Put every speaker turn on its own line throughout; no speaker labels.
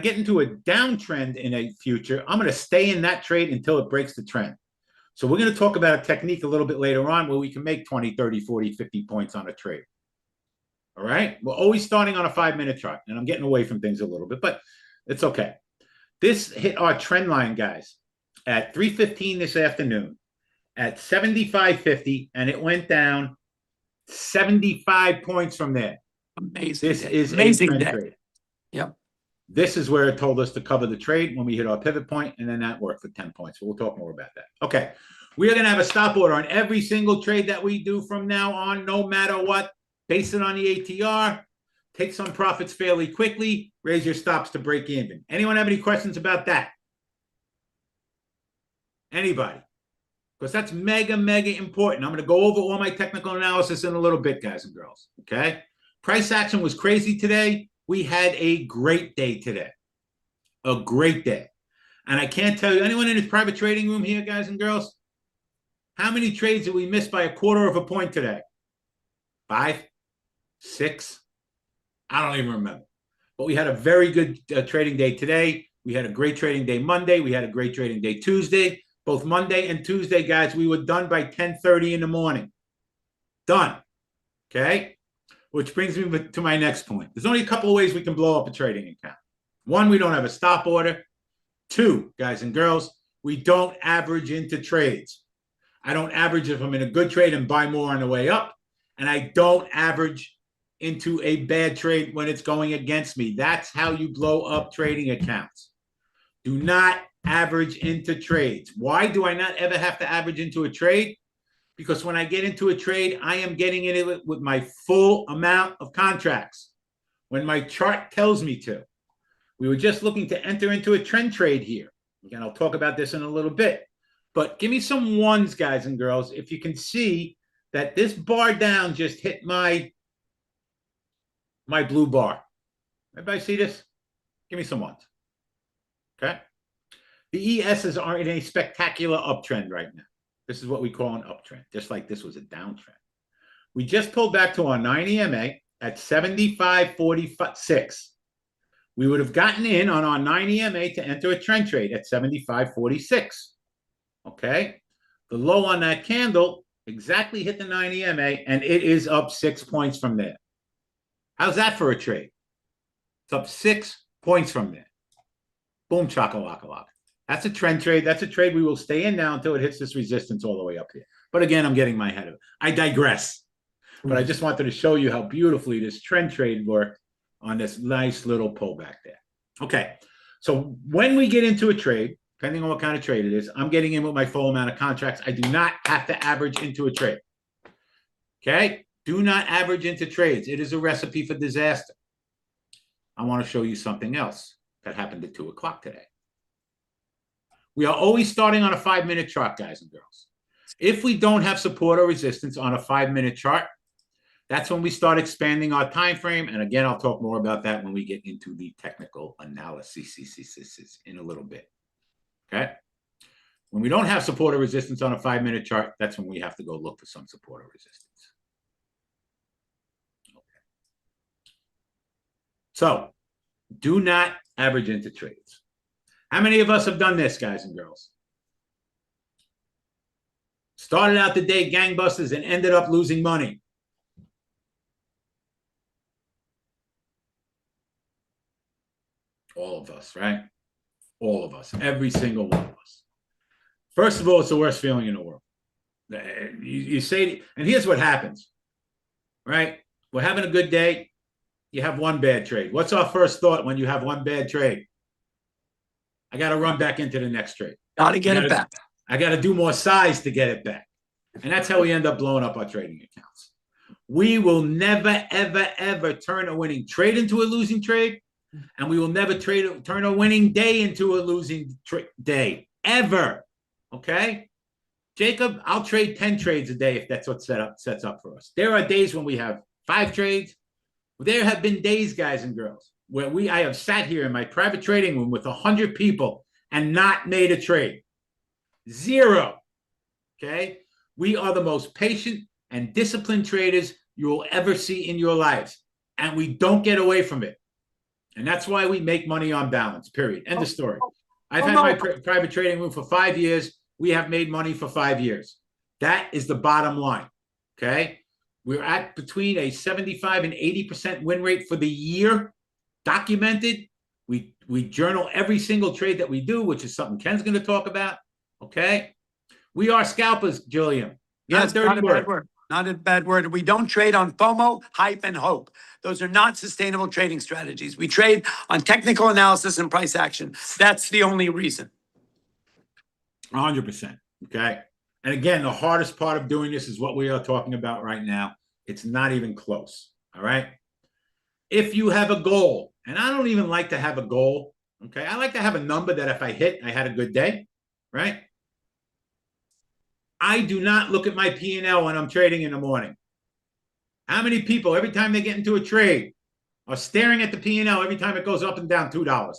get into a downtrend in a future, I'm going to stay in that trade until it breaks the trend. So we're going to talk about a technique a little bit later on where we can make 20, 30, 40, 50 points on a trade. All right. We're always starting on a 5-minute chart, and I'm getting away from things a little bit, but it's okay. This hit our trend line, guys, at 3:15 this afternoon at 75.50, and it went down 75 points from there.
Amazing.
This is
amazing
a trend
day.
trade.
Yep.
This is where it told us to cover the trade when we hit our pivot point, and then that worked for 10 points. We'll talk more about that. Okay. We are going to have a stop order on every single trade that we do from now on, no matter what. Base it on the ATR. Take some profits fairly quickly. Raise your stops to break even. Anyone have any questions about that? Anybody? Because that's mega, mega important. I'm going to go over all my technical analysis in a little bit, guys and girls. Okay? Price action was crazy today. We had a great day today. A great day. And I can't tell you, anyone in this private trading room here, guys and girls, how many trades did we miss by 1/4 of a point today? 5? 6? I don't even remember. But we had a very good trading day today. We had a great trading day Monday. We had a great trading day Tuesday. Both Monday and Tuesday, guys, we were done by 10:30 in the morning. Done. Okay? Which brings me to my next point. There's only a couple of ways we can blow up a trading account. 1, we don't have a stop order. 2, guys and girls, we don't average into trades. I don't average if I'm in a good trade and buy more on the way up. And I don't average into a bad trade when it's going against me. That's how you blow up trading accounts. Do not average into trades. Why do I not ever have to average into a trade? Because when I get into a trade, I am getting in it with my full amount of contracts when my chart tells me to. We were just looking to enter into a trend trade here. Again, I'll talk about this in a little bit. But give me some ones, guys and girls, if you can see that this bar down just hit my blue bar. Everybody see this? Give me some ones. Okay? The ESs are in a spectacular uptrend right now. This is what we call an uptrend, just like this was a downtrend. We just pulled back to our 9 EMA at 75.46. We would have gotten in on our 9 EMA to enter a trend trade at 75.46. Okay? The low on that candle exactly hit the 9 EMA, and it is up 6 points from there. How's that for a trade? It's up 6 points from there. Boom, chaka-laka-laka. That's a trend trade. That's a trade we will stay in now until it hits this resistance all the way up here. But again, I'm getting my head of it. I digress. But I just wanted to show you how beautifully this trend trade worked on this nice little pullback there. Okay, so when we get into a trade, depending on what kind of trade it is, I'm getting in with my full amount of contracts. I do not have to average into a trade. Okay? Do not average into trades. It is a recipe for disaster. I want to show you something else that happened at 2 o'clock today. We are always starting on a 5-minute chart, guys and girls. If we don't have support or resistance on a 5-minute chart, that's when we start expanding our time frame. And again, I'll talk more about that when we get into the technical analysis in a little bit. Okay? When we don't have support or resistance on a 5-minute chart, that's when we have to go look for some support or resistance. Okay. So, do not average into trades. How many of us have done this, guys and girls? Started out the day gangbusters and ended up losing money. All of us, right? All of us. Every single one of us. First of all, it's the worst feeling in the world. You say, and here's what happens, right? We're having a good day. You have one bad trade. What's our first thought when you have one bad trade? I got to run back into the next trade.
Got to get it back.
I got to do more size to get it back. And that's how we end up blowing up our trading accounts. We will never, ever, ever turn a winning trade into a losing trade. And we will never turn a winning day into a losing day. Ever. Okay? Jacob, I'll trade 10 trades a day if that's what sets up for us. There are days when we have 5 trades. There have been days, guys and girls, where I have sat here in my private trading room with 100 people and not made a trade. 0. Okay? We are the most patient and disciplined traders you will ever see in your lives. And we don't get away from it. And that's why we make money on balance, period. End of story. I've had
no.
my private trading room for 5 years. We have made money for 5 years. That is the bottom line. Okay. We're at between a 75 and 80% win rate for the year, documented. We journal every single trade that we do, which is something Ken's going to talk about. Okay. We are scalpers, Julian.
Yes, not a bad word. Not a bad word. We don't trade on FOMO, hype, and hope. Those are not sustainable trading strategies. We trade on technical analysis and price action. That's the only reason.
100%. Okay. And again, the hardest part of doing this is what we are talking about right now. It's not even close. All right. If you have a goal, and I don't even like to have a goal. Okay. I like to have a number that if I hit, I had a good day. Right. I do not look at my P&L when I'm trading in the morning. How many people, every time they get into a trade, are staring at the P&L every time it goes up and down $2?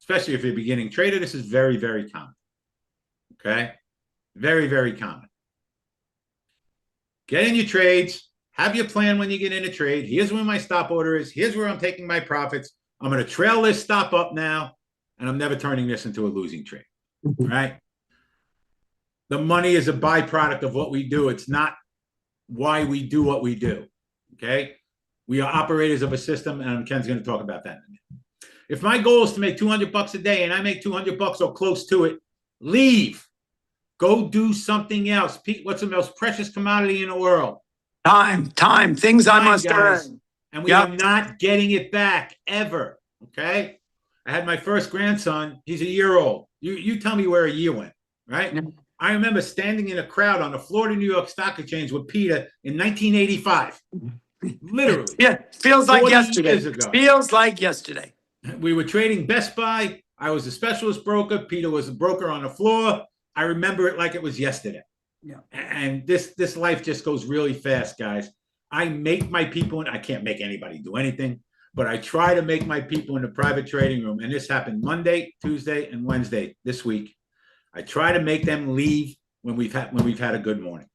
Especially if you're a beginning trader, this is very, very common. Okay? Very, very common. Get in your trades. Have your plan when you get in a trade. Here's where my stop order is. Here's where I'm taking my profits. I'm going to trail this stop up now, and I'm never turning this into a losing trade. Right? The money is a byproduct of what we do. It's not why we do what we do. Okay? We are operators of a system, and Ken's going to talk about that in a minute. If my goal is to make $200 a day and I make $200 or close to it, leave. Go do something else. Pete, what's the most precious commodity in the world?
Time. Things I must earn.
And we are not getting it back ever. Okay? I had my first grandson. He's a year old. You tell me where a year went, right? Yeah. I remember standing in a crowd on the Florida New York Stock Exchange with Peter in 1985. Literally.
Yeah, feels like yesterday. Feels like yesterday.
We were trading Best Buy. I was a specialist broker. Peter was a broker on the floor. I remember it like it was yesterday. Yeah. And this life just goes really fast, guys. I make my people, and I can't make anybody do anything, but I try to make my people in the private trading room. And this happened Monday, Tuesday, and Wednesday this week. I try to make them leave when we've had a good morning.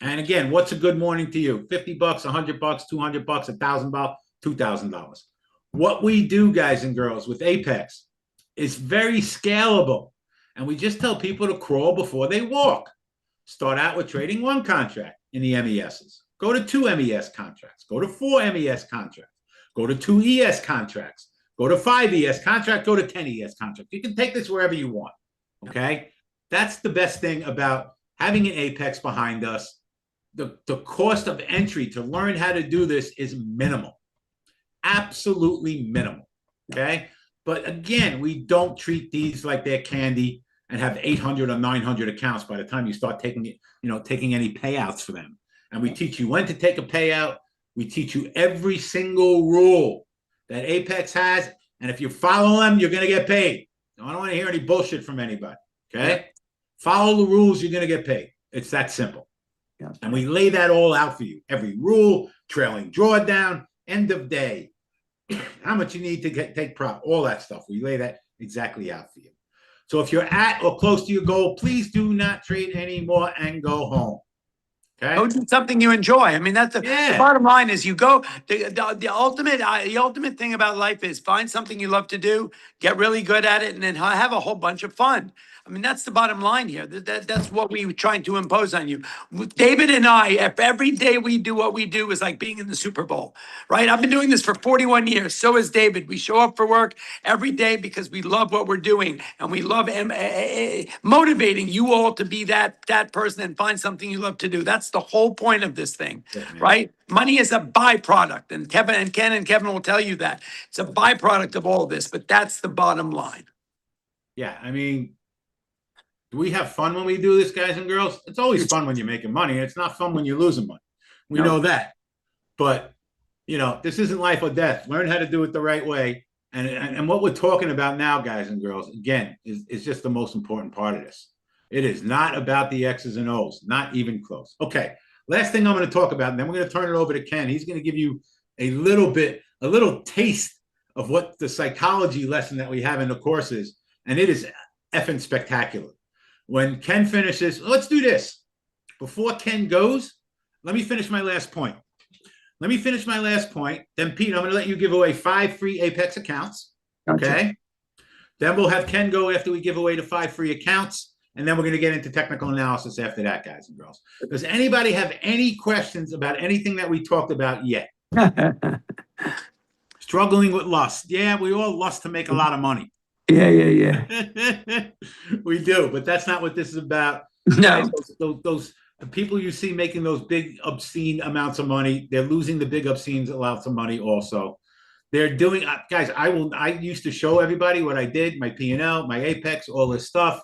And again, what's a good morning to you? $50, $100, $200, $1,000, $2,000. What we do, guys and girls, with Apex is very scalable. And we just tell people to crawl before they walk. Start out with trading 1 contract in the MESs. Go to 2 MES contracts. Go to 4 MES contracts. Go to 2 ES contracts. Go to 5 ES contracts. Go to 10 ES contracts. You can take this wherever you want. Okay? That's the best thing about having an Apex behind us. The cost of entry to learn how to do this is minimal. Absolutely minimal. Okay? But again, we don't treat these like they're candy and have 800 or 900 accounts by the time you start taking any payouts for them. And we teach you when to take a payout. We teach you every single rule that Apex has. And if you follow them, you're going to get paid. I don't want to hear any bullshit from anybody. Okay? Yeah. Follow the rules, you're going to get paid. It's that simple. Yeah. And we lay that all out for you. Every rule, trailing drawdown, end of day, how much you need to take profit, all that stuff. We lay that exactly out for you. So if you're at or close to your goal, please do not trade anymore and go home. Okay.
Go do something you enjoy. I mean, that's the bottom line is you go, the ultimate thing about life is find something you love to do, get really good at it, and then have a whole bunch of fun. I mean, that's the bottom line here. That's what we're trying to impose on you. David and I, if every day we do what we do is like being in the Super Bowl, right? I've been doing this for 41 years. So has David. We show up for work every day because we love what we're doing. And we love motivating you all to be that person and find something you love to do. That's the whole point of this thing, right? Money is a byproduct. And Ken and Kevin will tell you that. It's a byproduct of all this, but that's the bottom line.
Yeah, I mean, do we have fun when we do this, guys and girls? It's always fun when you're making money. It's not fun when you're losing money. We know that. But, this isn't life or death. Learn how to do it the right way. And what we're talking about now, guys and girls, again, is just the most important part of this. It is not about the X's and O's, not even close. Okay, last thing I'm going to talk about, and then we're going to turn it over to Ken. He's going to give you a little taste of what the psychology lesson that we have in the course is. And it is effing spectacular. When Ken finishes, let's do this. Before Ken goes, let me finish my last point. let me finish my last point. Then, Pete, I'm going to let you give away 5 free Apex accounts.
Gotcha.
Okay. Then we'll have Ken go after we give away the 5 free accounts. And then we're going to get into technical analysis after that, guys and girls. Does anybody have any questions about anything that we talked about yet? Struggling with lust. Yeah, we all lust to make a lot of money.
Yeah.
We do, but that's not what this is about.
No.
Guys, those the people you see making those big obscene amounts of money, they're losing the big obscene amounts of money also. They're doing, guys, I used to show everybody what I did, my P&L, my Apex, all this stuff.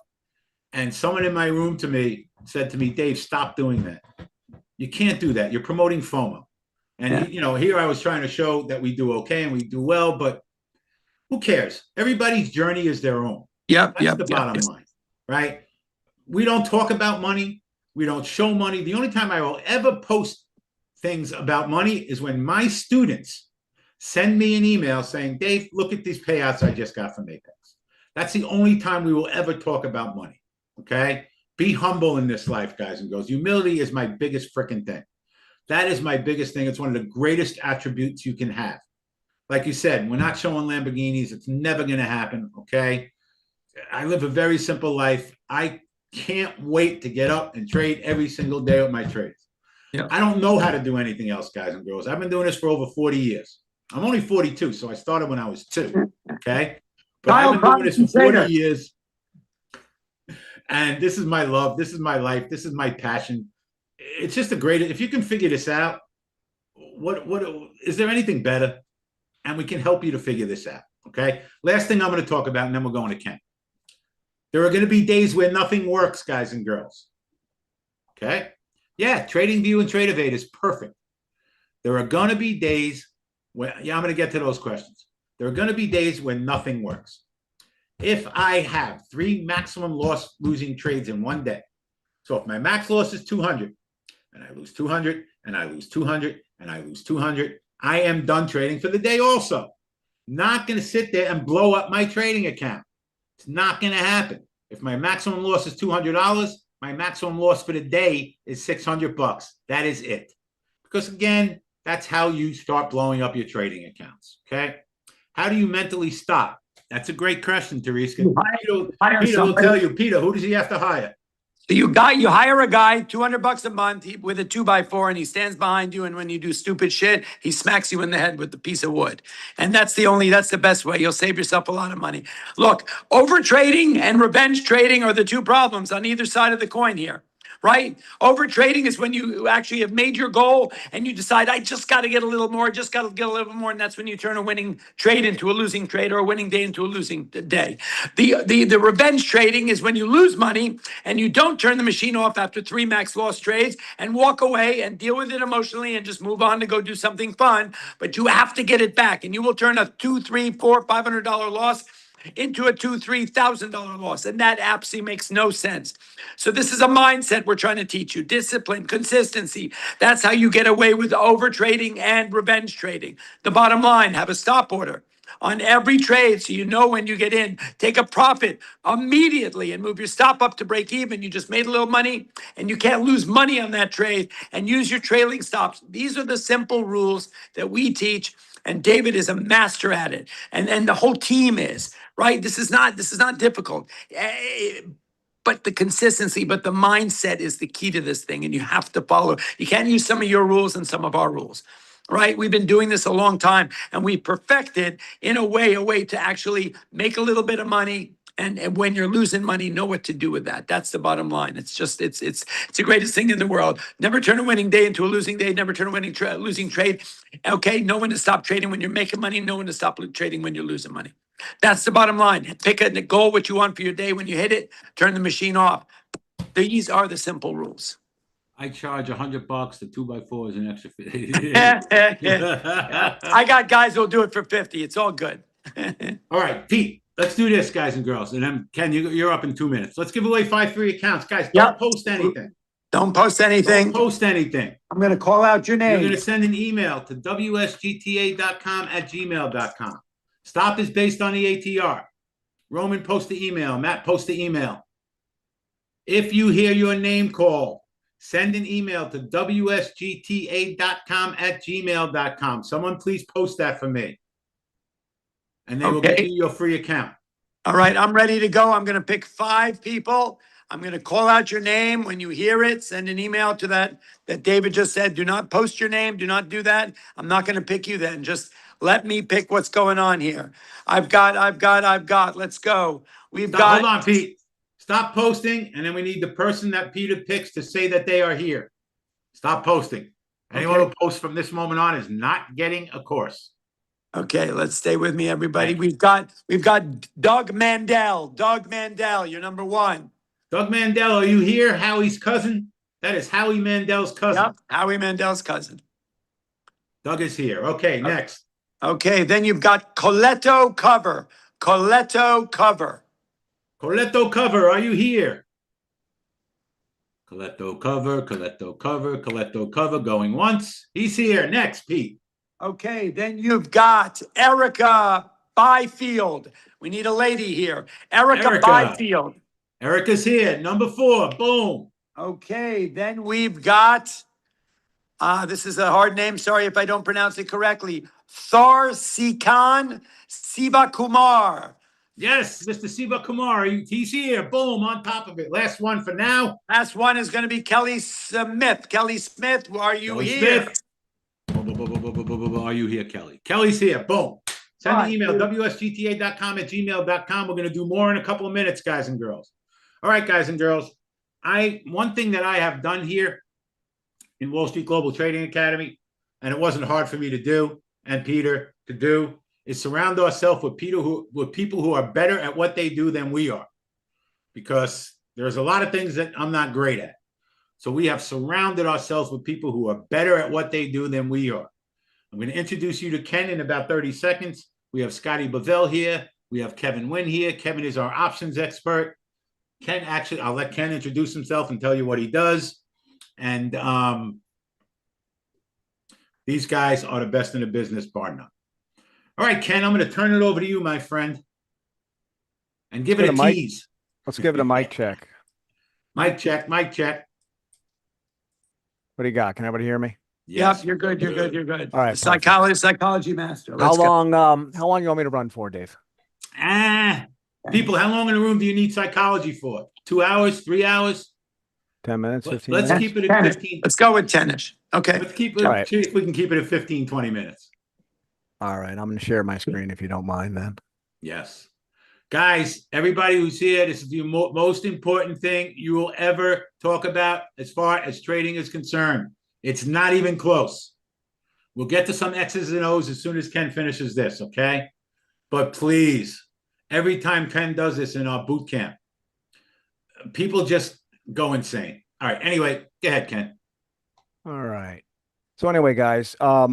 And someone in my room said to me, Dave, stop doing that. You can't do that. You're promoting FOMO. And, here I was trying to show that we do okay and we do well, but who cares? Everybody's journey is their own. That's the bottom line, right? We don't talk about money. We don't show money. The only time I will ever post things about money is when my students send me an email saying, Dave, look at these payouts I just got from Apex. That's the only time we will ever talk about money, okay? Be humble in this life, guys and girls. Humility is my biggest freaking thing. That is my biggest thing. It's one of the greatest attributes you can have. Like you said, we're not showing Lamborghinis. It's never going to happen, okay? I live a very simple life. I can't wait to get up and trade every single day with my trades. I don't know how to do anything else, guys and girls. I've been doing this for over 40 years. I'm only 42, so I started when I was 2, okay? But I've been doing this for 40 years. And this is my love. This is my life. This is my passion. It's just the greatest. If you can figure this out, what is there anything better? And we can help you to figure this out, okay? Last thing I'm going to talk about, and then we're going to Ken. There are going to be days where nothing works, guys and girls, okay? Yeah, TradingView and TradeEvade is perfect. There are going to be days when, I'm going to get to those questions. There are going to be days when nothing works. If I have 3 maximum loss losing trades in one day, so if my max loss is 200, and I lose 200, and I lose 200, and I lose 200, I am done trading for the day also. Not going to sit there and blow up my trading account. It's not going to happen. If my maximum loss is $200, my maximum loss for the day is $600. That is it. Because again, that's how you start blowing up your trading accounts, okay? How do you mentally stop? That's a great question, Teresa. Peter will tell you. Peter, who does he have to hire?
So you hire a guy, $200 a month with a 2x4, and he stands behind you. And when you do stupid shit, he smacks you in the head with the piece of wood. And that's the best way. You'll save yourself a lot of money. Look, over trading and revenge trading are the two problems on either side of the coin here. Right? Over trading is when you actually have made your goal and you decide, I just got to get a little more, just got to get a little more. And that's when you turn a winning trade into a losing trade or a winning day into a losing day. The revenge trading is when you lose money and you don't turn the machine off after 3 max loss trades and walk away and deal with it emotionally and just move on to go do something fun. But you have to get it back, and you will turn a $200, $300, $400, $500 loss into a $2,000, $3,000 loss. And that absolutely makes no sense. So this is a mindset we're trying to teach you. Discipline, consistency. That's how you get away with over trading and revenge trading. The bottom line, have a stop order on every trade so you know when you get in. Take a profit immediately and move your stop up to break even. You just made a little money and you can't lose money on that trade, and use your trailing stops. These are the simple rules that we teach, and David is a master at it, and the whole team is, right? This is not difficult. But the consistency, but the mindset is the key to this thing, and you have to follow. You can't use some of your rules and some of our rules, right? We've been doing this a long time, and we perfected in a way to actually make a little bit of money. And when you're losing money, know what to do with that. That's the bottom line. It's the greatest thing in the world. Never turn a winning day into a losing day. Never turn a losing trade. Okay, know when to stop trading when you're making money. Know when to stop trading when you're losing money. That's the bottom line. Pick a goal, what you want for your day. When you hit it, turn the machine off. These are the simple rules.
I charge $100. The 2x4 is an extra 50.
I got guys who'll do it for 50. It's all good.
All right, Pete. Let's do this, guys and girls. And then, Ken, you're up in 2 minutes. Let's give away 5 free accounts. Guys, don't post anything.
Don't post anything.
Don't post anything.
I'm going to call out your name.
You're going to send an email to wsgta.com@gmail.com. Stop is based on the ATR. Roman, post the email. Matt, post the email. If you hear your name called, send an email to wsgta.com@gmail.com. Someone please post that for me, and they will give
Okay.
you your free account.
All right, I'm ready to go. I'm going to pick 5 people. I'm going to call out your name. When you hear it, send an email to that David just said. Do not post your name. Do not do that. I'm not going to pick you then. Just let me pick what's going on here. I've got. Let's go.
Hold on, Pete. Stop posting, and then we need the person that Peter picks to say that they are here. Stop posting. Anyone who posts from this moment on is not getting a course.
Okay, let's stay with me, everybody. We've got Doug Mandel. Doug Mandel, you're number 1.
Doug Mandel, are you here? Howie's cousin? That is Howie Mandel's cousin.
Yep, Howie Mandel's cousin.
Doug is here. Okay, next.
Okay, then you've got Coletto Cover. Coletto Cover.
Coletto Cover, are you here? Coletto Cover, Coletto Cover, Coletto Cover, going once. He's here. Next, Pete.
Okay, then you've got Erica Byfield. We need a lady here. Erica Byfield.
Erica's here. Number 4. Boom.
Okay, then we've got, this is a hard name. Sorry if I don't pronounce it correctly. Tharsikan Sivakumar.
Yes, Mr. Siva Kumar. He's here. Boom, on top of it. Last one for now.
Last one is going to be Kelly Smith. Kelly Smith, are you here?
Smith. Are you here, Kelly? Kelly's here. Boom. Send an email, wsgta.com@gmail.com. We're going to do more in a couple of minutes, guys and girls. All right, guys and girls. One thing that I have done here in Wall Street Global Trading Academy, and it wasn't hard for me to do, and Peter to do, is surround ourselves with people who are better at what they do than we are. Because there's a lot of things that I'm not great at. So we have surrounded ourselves with people who are better at what they do than we are. I'm going to introduce you to Ken in about 30 seconds. We have Scotty Bavell here. We have Kevin Wynn here. Kevin is our options expert. I'll let Ken introduce himself and tell you what he does. And these guys are the best in the business, bar none. All right, Ken, I'm going to turn it over to you, my friend, and give it a tease.
Let's give it a mic check.
Mic check, mic check.
What do you got? Can everybody hear me?
Yes. Yep, you're good. You're good. You're good.
All right.
Psychology master.
How long you want me to run for, Dave?
People, how long in the room do you need psychology for? 2 hours, 3 hours?
10 minutes, 15
minutes? Let's keep it at 15.
Let's go with 10-ish. Okay.
Let's keep it, see if we can keep it at 15, 20 minutes.
All right. I'm going to share my screen if you don't mind then.
Yes. Guys, everybody who's here, this is the most important thing you will ever talk about as far as trading is concerned. It's not even close. We'll get to some X's and O's as soon as Ken finishes this, okay? But please, every time Ken does this in our boot camp, people just go insane. All right. Anyway, go ahead, Ken.
All right. So anyway, guys, all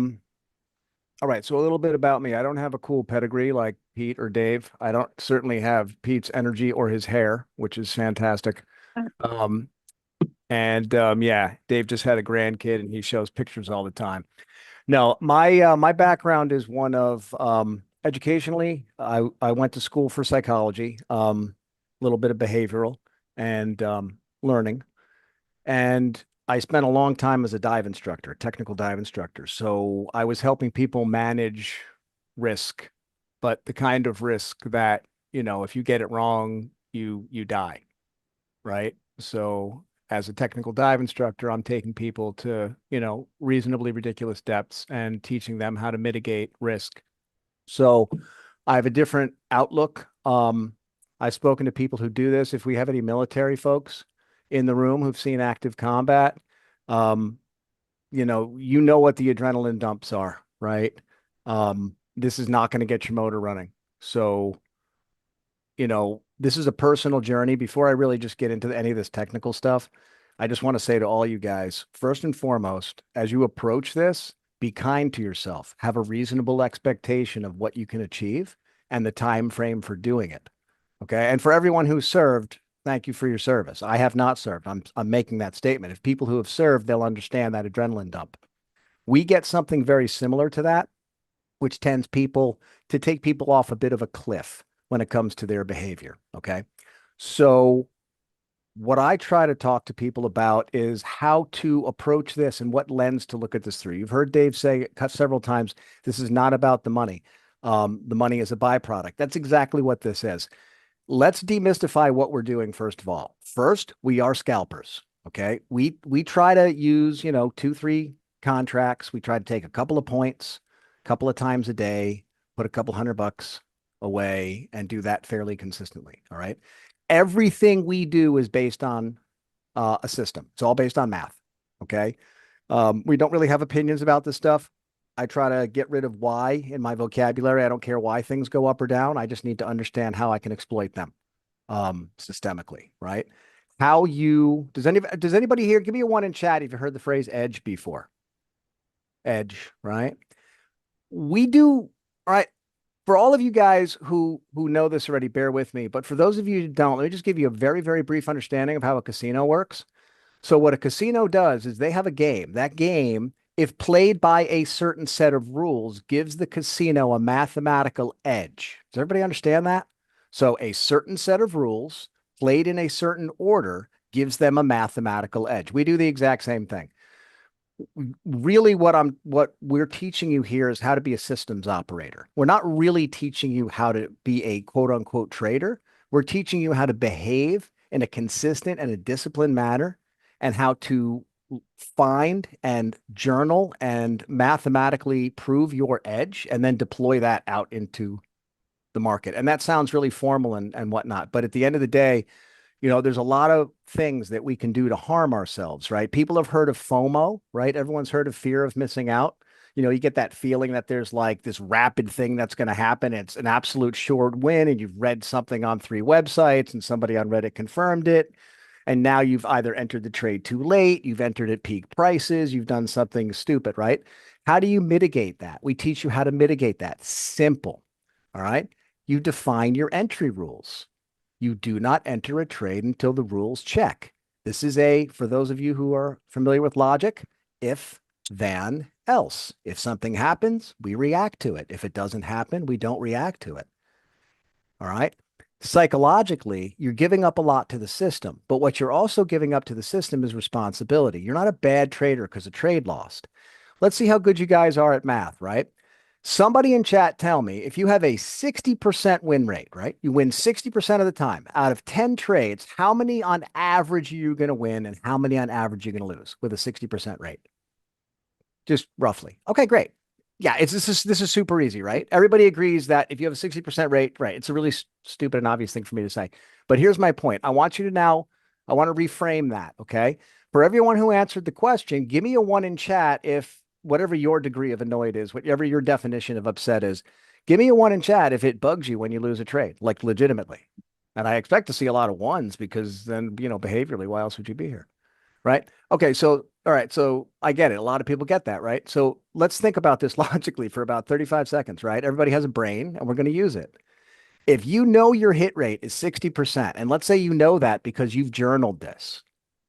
right, so a little bit about me. I don't have a cool pedigree like Pete or Dave. I don't certainly have Pete's energy or his hair, which is fantastic. Yeah, Dave just had a grandkid and he shows pictures all the time. No, my background is one of educationally, I went to school for psychology, a little bit of behavioral and learning. And I spent a long time as a dive instructor, technical dive instructor. So I was helping people manage risk, but the kind of risk that, if you get it wrong, you die, right? So as a technical dive instructor, I'm taking people to, reasonably ridiculous depths and teaching them how to mitigate risk. So I have a different outlook. I've spoken to people who do this. If we have any military folks in the room who've seen active combat, you know what the adrenaline dumps are, right? This is not going to get your motor running. So, this is a personal journey. Before I really just get into any of this technical stuff, I just want to say to all you guys, first and foremost, as you approach this, be kind to yourself. Have a reasonable expectation of what you can achieve and the time frame for doing it. Okay. And for everyone who served, thank you for your service. I have not served. I'm making that statement. If people who have served, they'll understand that adrenaline dump. We get something very similar to that, which tends people to take people off a bit of a cliff when it comes to their behavior. Okay. So what I try to talk to people about is how to approach this and what lens to look at this through. You've heard Dave say several times, this is not about the money. The money is a byproduct. That's exactly what this is. Let's demystify what we're doing first of all. First, we are scalpers. Okay. We try to use, 2, 3 contracts. We try to take a couple of points, a couple of times a day, put a couple $100 away and do that fairly consistently. All right. Everything we do is based on a system. It's all based on math. Okay. We don't really have opinions about this stuff. I try to get rid of why in my vocabulary. I don't care why things go up or down. I just need to understand how I can exploit them systemically, right? Does anybody here give me a one in chat if you heard the phrase edge before? Edge, right? We do, all right. For all of you guys who know this already, bear with me. But for those of you who don't, let me just give you a very, very brief understanding of how a casino works. So what a casino does is they have a game. That game, if played by a certain set of rules, gives the casino a mathematical edge. Does everybody understand that? So a certain set of rules played in a certain order gives them a mathematical edge. We do the exact same thing. Really what we're teaching you here is how to be a systems operator. We're not really teaching you how to be a quote unquote trader. We're teaching you how to behave in a consistent and a disciplined manner and how to find and journal and mathematically prove your edge and then deploy that out into the market. And that sounds really formal and whatnot. But at the end of the day, there's a lot of things that we can do to harm ourselves, right? People have heard of FOMO, right? Everyone's heard of fear of missing out. You get that feeling that there's like this rapid thing that's going to happen. It's an absolute short win, and you've read something on 3 websites and somebody on Reddit confirmed it. And now you've either entered the trade too late, you've entered at peak prices, you've done something stupid, right? How do you mitigate that? We teach you how to mitigate that. Simple. All right. You define your entry rules. You do not enter a trade until the rules check. This is for those of you who are familiar with logic, if, then, else. If something happens, we react to it. If it doesn't happen, we don't react to it. All right. Psychologically, you're giving up a lot to the system, but what you're also giving up to the system is responsibility. You're not a bad trader because a trade lost. Let's see how good you guys are at math, right? Somebody in chat tell me if you have a 60% win rate, right? You win 60% of the time out of 10 trades, how many on average are you going to win and how many on average are you going to lose with a 60% rate? Just roughly. Okay, great. Yeah, this is super easy, right? Everybody agrees that if you have a 60% rate, right, it's a really stupid and obvious thing for me to say. But here's my point. I want to reframe that, okay? For everyone who answered the question, give me a 1 in chat if whatever your degree of annoyed is, whatever your definition of upset is, give me a 1 in chat if it bugs you when you lose a trade, like legitimately. And I expect to see a lot of 1s because then, behaviorally, why else would you be here? Right? Okay. So, all right. So I get it. A lot of people get that, right? So let's think about this logically for about 35 seconds, right? Everybody has a brain and we're going to use it. If you know your hit rate is 60%, and let's say you know that because you've journaled this,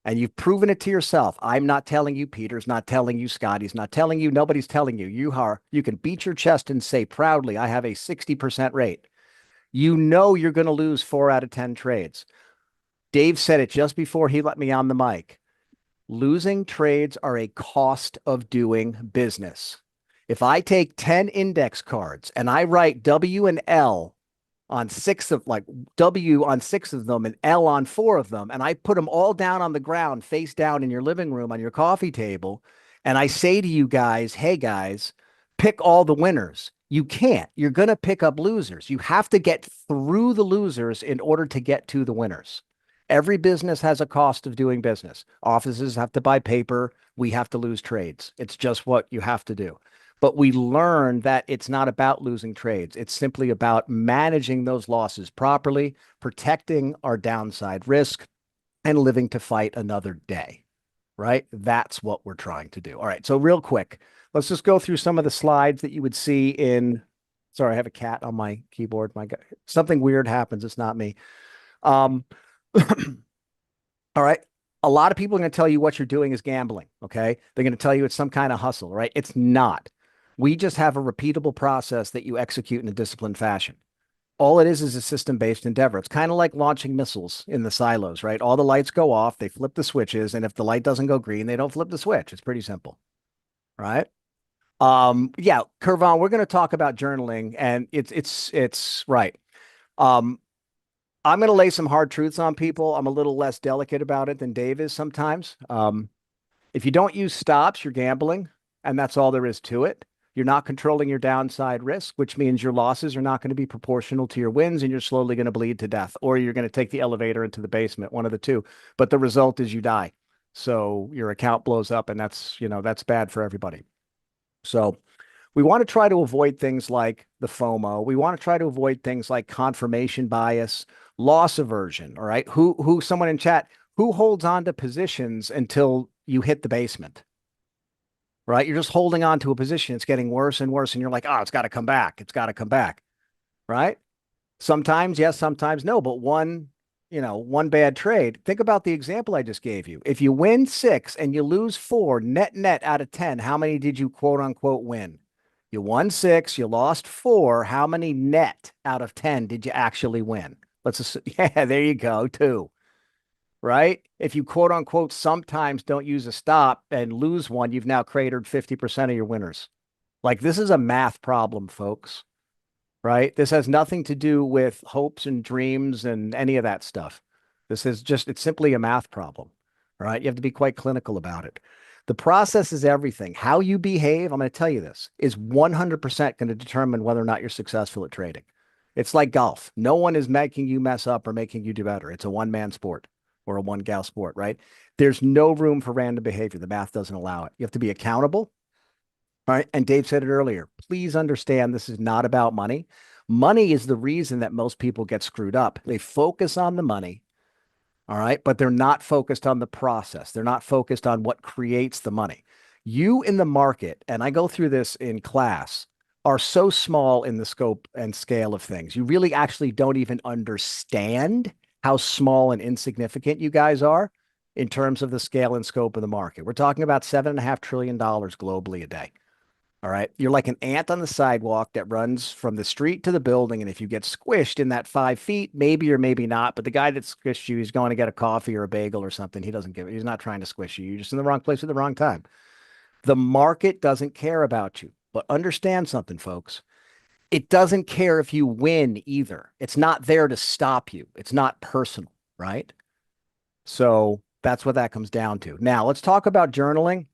and you've proven it to yourself. I'm not telling you, Peter's not telling you, Scotty's not telling you, nobody's telling you. You can beat your chest and say proudly, I have a 60% rate. You know you're going to lose 4 out of 10 trades. Dave said it just before he let me on the mic. Losing trades are a cost of doing business. If I take 10 index cards and I write W and L on 6 of W on 6 of them and L on 4 of them. And I put them all down on the ground, face down in your living room on your coffee table. And I say to you guys, hey guys, pick all the winners. You can't. You're going to pick up losers. You have to get through the losers in order to get to the winners. Every business has a cost of doing business. Offices have to buy paper. We have to lose trades. It's just what you have to do. But we learned that it's not about losing trades. It's simply about managing those losses properly, protecting our downside risk, and living to fight another day, right? That's what we're trying to do. All right. So real quick, let's just go through some of the slides that you would see in, sorry, I have a cat on my keyboard. My God, something weird happens. It's not me. All right. A lot of people are going to tell you what you're doing is gambling. Okay. They're going to tell you it's some kind of hustle, right? It's not. We just have a repeatable process that you execute in a disciplined fashion. All it is a system-based endeavor. It's kind of like launching missiles in the silos, right? All the lights go off, they flip the switches, and if the light doesn't go green, they don't flip the switch. It's pretty simple, right? Yeah, Kurvan, we're going to talk about journaling, and it's right. Um, I'm going to lay some hard truths on people. I'm a little less delicate about it than Dave is sometimes. If you don't use stops, you're gambling, and that's all there is to it. You're not controlling your downside risk, which means your losses are not going to be proportional to your wins, and you're slowly going to bleed to death, or you're going to take the elevator into the basement, one of the two. But the result is you die. So your account blows up, and that's bad for everybody. So we want to try to avoid things like the FOMO. We want to try to avoid things like confirmation bias, loss aversion. All right. Someone in chat, who holds on to positions until you hit the basement? Right? You're just holding on to a position. It's getting worse and worse. And you're like, oh, it's got to come back. It's got to come back. Right? Sometimes, yes, sometimes no. But one bad trade. Think about the example I just gave you. If you win 6 and you lose 4 net out of 10, how many did you quote unquote win? You won 6, you lost 4. How many net out of 10 did you actually win? Yeah, there you go, 2. Right? If you quote unquote sometimes don't use a stop and lose one, you've now cratered 50% of your winners. Like, this is a math problem, folks. Right? This has nothing to do with hopes and dreams and any of that stuff. It's simply a math problem. Right? You have to be quite clinical about it. The process is everything. How you behave, I'm going to tell you this, is 100% going to determine whether or not you're successful at trading. It's like golf. No one is making you mess up or making you do better. It's a one-man sport or a one-gal sport, right? There's no room for random behavior. The math doesn't allow it. You have to be accountable. All right. And Dave said it earlier. Please understand this is not about money. Money is the reason that most people get screwed up. They focus on the money. All right. But they're not focused on the process. They're not focused on what creates the money. You in the market, and I go through this in class, are so small in the scope and scale of things. You really actually don't even understand how small and insignificant you guys are in terms of the scale and scope of the market. We're talking about $7.5 trillion globally a day. All right. You're like an ant on the sidewalk that runs from the street to the building. And if you get squished in that 5 feet, maybe or maybe not. But the guy that squished you, he's going to get a coffee or a bagel or something. He doesn't give it. He's not trying to squish you. You're just in the wrong place at the wrong time. The market doesn't care about you. But understand something, folks. It doesn't care if you win either. It's not there to stop you. It's not personal, right? So that's what that comes down to. Now, let's talk about journaling.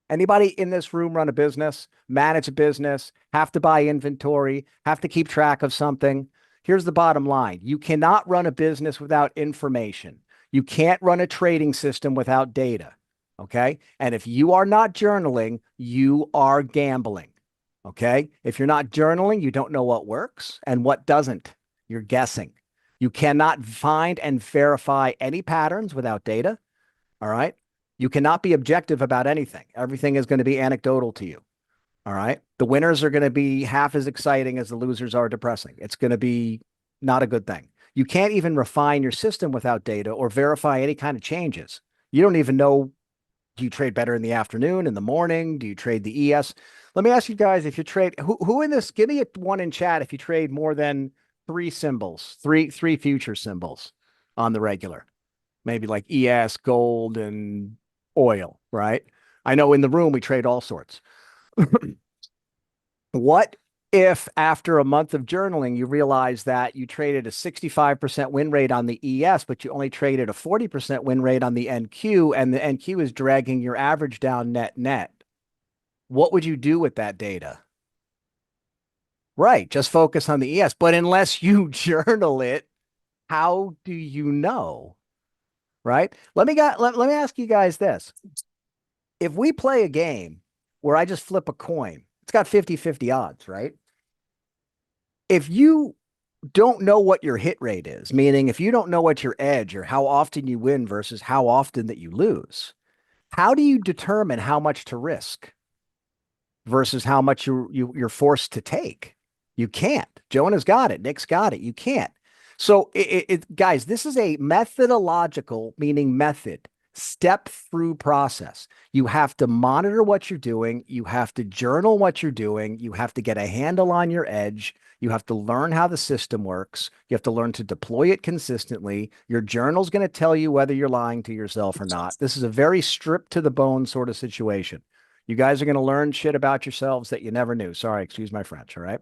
Anybody in this room run a business, manage a business, have to buy inventory, have to keep track of something? Here's the bottom line. You cannot run a business without information. You can't run a trading system without data. Okay. And if you are not journaling, you are gambling. Okay. If you're not journaling, you don't know what works and what doesn't. You're guessing. You cannot find and verify any patterns without data. All right. You cannot be objective about anything. Everything is going to be anecdotal to you. All right. The winners are going to be half as exciting as the losers are depressing. It's going to be not a good thing. You can't even refine your system without data or verify any kind of changes. You don't even know, do you trade better in the afternoon, in the morning? Do you trade the ES? Let me ask you guys, if you trade, who in this, give me one in chat if you trade more than 3 symbols, three future symbols on the regular. Maybe like ES, gold, and oil, right? I know in the room we trade all sorts. What if after a month of journaling, you realize that you traded a 65% win rate on the ES, but you only traded a 40% win rate on the NQ, and the NQ is dragging your average down net? What would you do with that data? Right, just focus on the ES. But unless you journal it, how do you know? Right? Let me ask you guys this. If we play a game where I just flip a coin, it's got 50-50 odds, right? If you don't know what your hit rate is, meaning if you don't know what your edge or how often you win versus how often that you lose, how do you determine how much to risk versus how much you're forced to take? You can't. Jonah's got it. Nick's got it. You can't. So guys, this is a methodological, meaning method, step through process. You have to monitor what you're doing. You have to journal what you're doing. You have to get a handle on your edge. You have to learn how the system works. You have to learn to deploy it consistently. Your journal's going to tell you whether you're lying to yourself or not. This is a very stripped to the bone sort of situation. You guys are going to learn shit about yourselves that you never knew. Sorry, excuse my French. All right.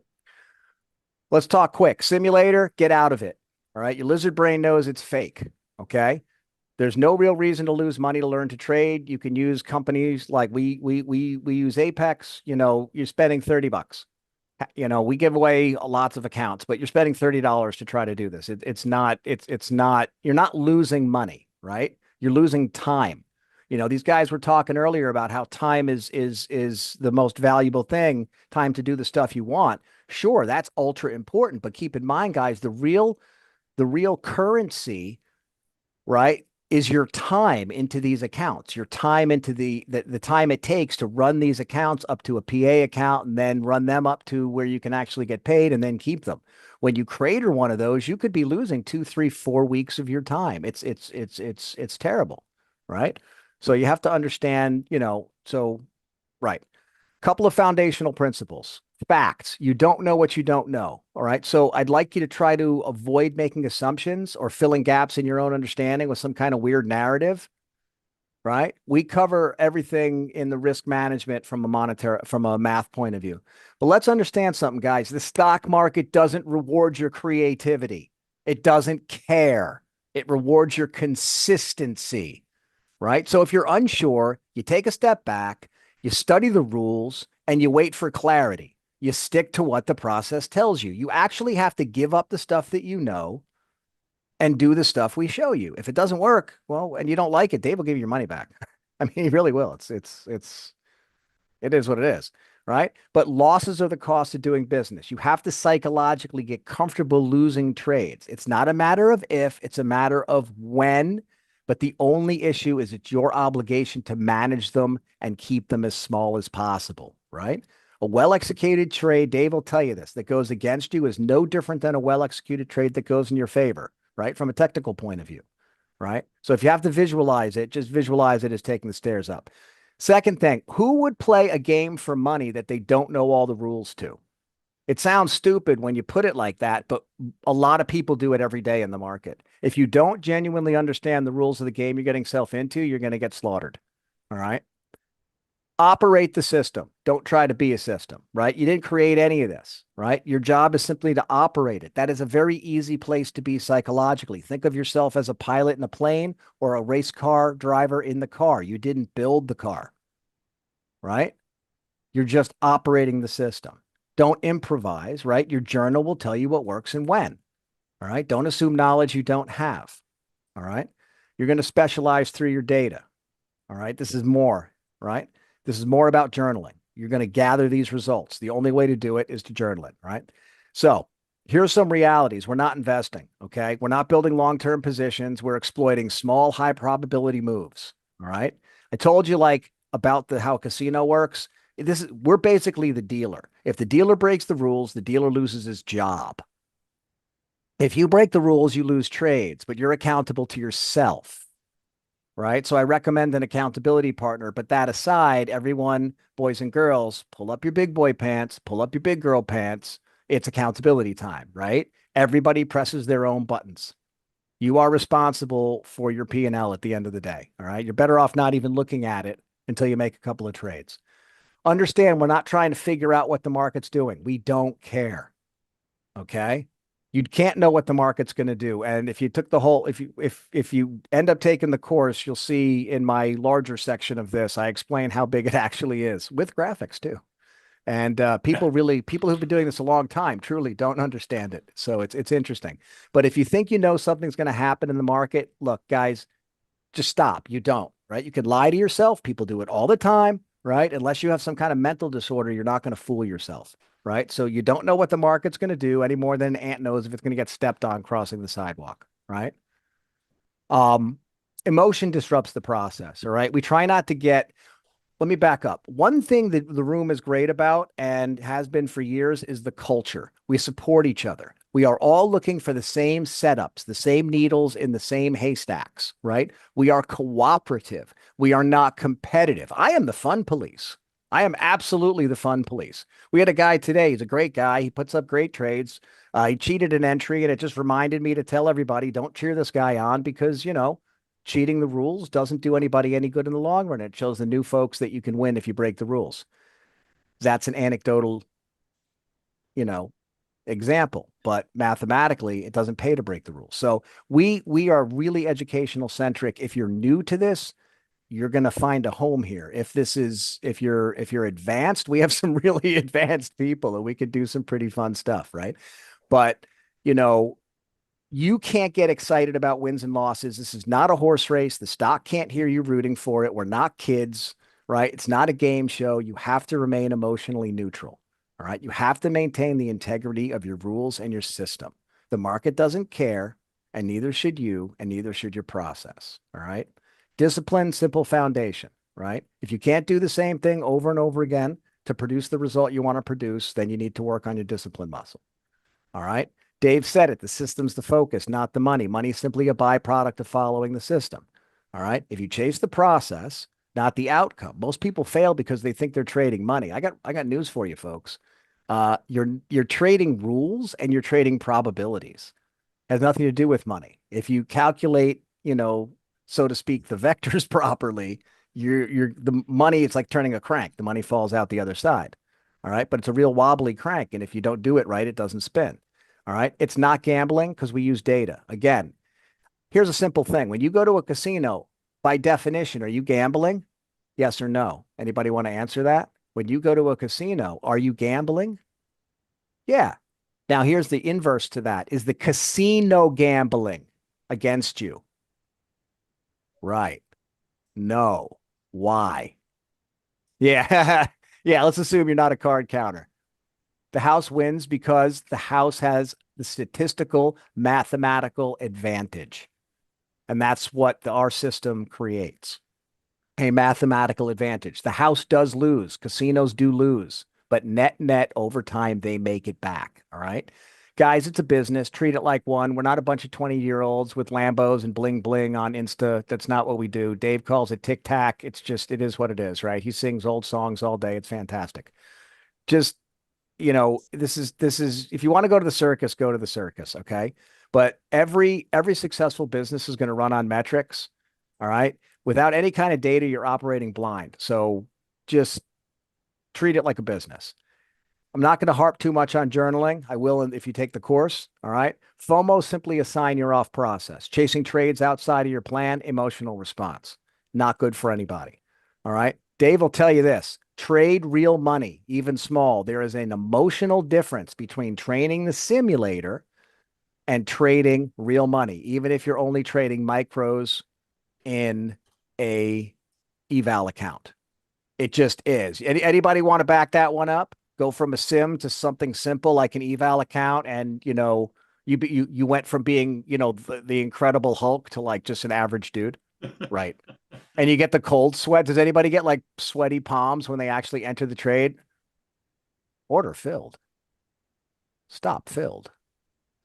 Let's talk quick. Simulator, get out of it. All right. Your lizard brain knows it's fake. Okay. There's no real reason to lose money to learn to trade. You can use companies like we use Apex. You know, you're spending $30. You know, we give away lots of accounts, but you're spending $30 to try to do this. It's not, you're not losing money, right? You're losing time. You know, these guys were talking earlier about how time is the most valuable thing, time to do the stuff you want. Sure, that's ultra important, but keep in mind, guys, the real currency, right, is your time into these accounts, your time into the time it takes to run these accounts up to a PA account and then run them up to where you can actually get paid and then keep them. When you crater one of those, you could be losing 2, 3, 4 weeks of your time. It's terrible, right? So you have to understand, you know, so right. Couple of foundational principles. Facts. You don't know what you don't know. All right. So I'd like you to try to avoid making assumptions or filling gaps in your own understanding with some kind of weird narrative. Right. We cover everything in the risk management from a math point of view. But let's understand something, guys. The stock market doesn't reward your creativity. It doesn't care. It rewards your consistency. Right. So if you're unsure, you take a step back, you study the rules, and you wait for clarity. You stick to what the process tells you. You actually have to give up the stuff that you know and do the stuff we show you. If it doesn't work, well, and you don't like it, Dave will give you your money back. I mean, he really will. It is what it is, right? But losses are the cost of doing business. You have to psychologically get comfortable losing trades. It's not a matter of if, it's a matter of when. But the only issue is it's your obligation to manage them and keep them as small as possible, right? A well-executed trade, Dave will tell you this, that goes against you is no different than a well-executed trade that goes in your favor, right? From a technical point of view, right? So if you have to visualize it, just visualize it as taking the stairs up. Second thing, who would play a game for money that they don't know all the rules to? It sounds stupid when you put it like that, but a lot of people do it every day in the market. If you don't genuinely understand the rules of the game you're getting yourself into, you're going to get slaughtered. All right. Operate the system. Don't try to be a system, right? You didn't create any of this, right? Your job is simply to operate it. That is a very easy place to be psychologically. Think of yourself as a pilot in a plane or a race car driver in the car. You didn't build the car, right? You're just operating the system. Don't improvise, right? Your journal will tell you what works and when. All right. Don't assume knowledge you don't have. All right. You're going to specialize through your data. All right. This is more, right? This is more about journaling. You're going to gather these results. The only way to do it is to journal it, right? So here's some realities. We're not investing, okay? We're not building long-term positions. We're exploiting small, high probability moves, all right? I told you like about how a casino works. We're basically the dealer. If the dealer breaks the rules, the dealer loses his job. If you break the rules, you lose trades, but you're accountable to yourself, right? So I recommend an accountability partner. But that aside, everyone, boys and girls, pull up your big boy pants, pull up your big girl pants. It's accountability time, right? Everybody presses their own buttons. You are responsible for your P&L at the end of the day, all right? You're better off not even looking at it until you make a couple of trades. Understand, we're not trying to figure out what the market's doing. We don't care. Okay. You can't know what the market's going to do. And if you took the whole, if you end up taking the course, you'll see in my larger section of this, I explain how big it actually is with graphics too. And people who've been doing this a long time truly don't understand it. So it's interesting. But if you think you know something's going to happen in the market, look, guys, just stop. You don't, right? You can lie to yourself. People do it all the time. Right? Unless you have some kind of mental disorder, you're not going to fool yourself, right? So you don't know what the market's going to do any more than an ant knows if it's going to get stepped on crossing the sidewalk, right? Emotion disrupts the process, all right? We try not to let me back up. One thing that the room is great about and has been for years is the culture. We support each other. We are all looking for the same setups, the same needles in the same haystacks, right? We are cooperative. We are not competitive. I am the fun police. I am absolutely the fun police. We had a guy today. He's a great guy. He puts up great trades. He cheated an entry, and it just reminded me to tell everybody, don't cheer this guy on because, cheating the rules doesn't do anybody any good in the long run. It shows the new folks that you can win if you break the rules. That's an anecdotal, you know, example, but mathematically, it doesn't pay to break the rules. So we are really educational centric. If you're new to this, you're going to find a home here. If you're advanced, we have some really advanced people and we could do some pretty fun stuff, right? But, you know, you can't get excited about wins and losses. This is not a horse race. The stock can't hear you rooting for it. We're not kids, right? It's not a game show. You have to remain emotionally neutral. All right. You have to maintain the integrity of your rules and your system. The market doesn't care, and neither should you, and neither should your process. All right. Discipline, simple foundation, right? If you can't do the same thing over and over again to produce the result you want to produce, then you need to work on your discipline muscle. All right. Dave said it. The system's the focus, not the money. Money is simply a byproduct of following the system. All right. If you chase the process, not the outcome. Most people fail because they think they're trading money. I got news for you, folks. You're trading rules and you're trading probabilities. It has nothing to do with money. If you calculate, so to speak, the vectors properly, you're the money, it's like turning a crank. The money falls out the other side. All right. But it's a real wobbly crank. And if you don't do it right, it doesn't spin. All right. It's not gambling because we use data. Again, here's a simple thing. When you go to a casino, by definition, are you gambling? Yes or no? Anybody want to answer that? When you go to a casino, are you gambling? Yeah. Now, here's the inverse to that. Is the casino gambling against you? Right. No. Why? Yeah. Yeah. Let's assume you're not a card counter. The house wins because the house has the statistical, mathematical advantage. And that's what our system creates. A mathematical advantage. The house does lose. Casinos do lose. But net over time, they make it back. All right. Guys, it's a business. Treat it like one. We're not a bunch of 20-year-olds with Lambos and bling bling on Insta. That's not what we do. Dave calls it tic tac. It's just, it is what it is, right? He sings old songs all day. It's fantastic. Just, this is, if you want to go to the circus, go to the circus. Okay. But every successful business is going to run on metrics. All right. Without any kind of data, you're operating blind. So just treat it like a business. I'm not going to harp too much on journaling. I will if you take the course. All right. FOMO, simply a sign you're off process. Chasing trades outside of your plan, emotional response. Not good for anybody. All right. Dave will tell you this. Trade real money, even small. There is an emotional difference between training the simulator and trading real money, even if you're only trading micros in a eval account. It just is. Anybody want to back that one up? Go from a sim to something simple like an eval account, and you went from being the Incredible Hulk to like just an average dude, right? And you get the cold sweat. Does anybody get like sweaty palms when they actually enter the trade? Order filled. Stop filled.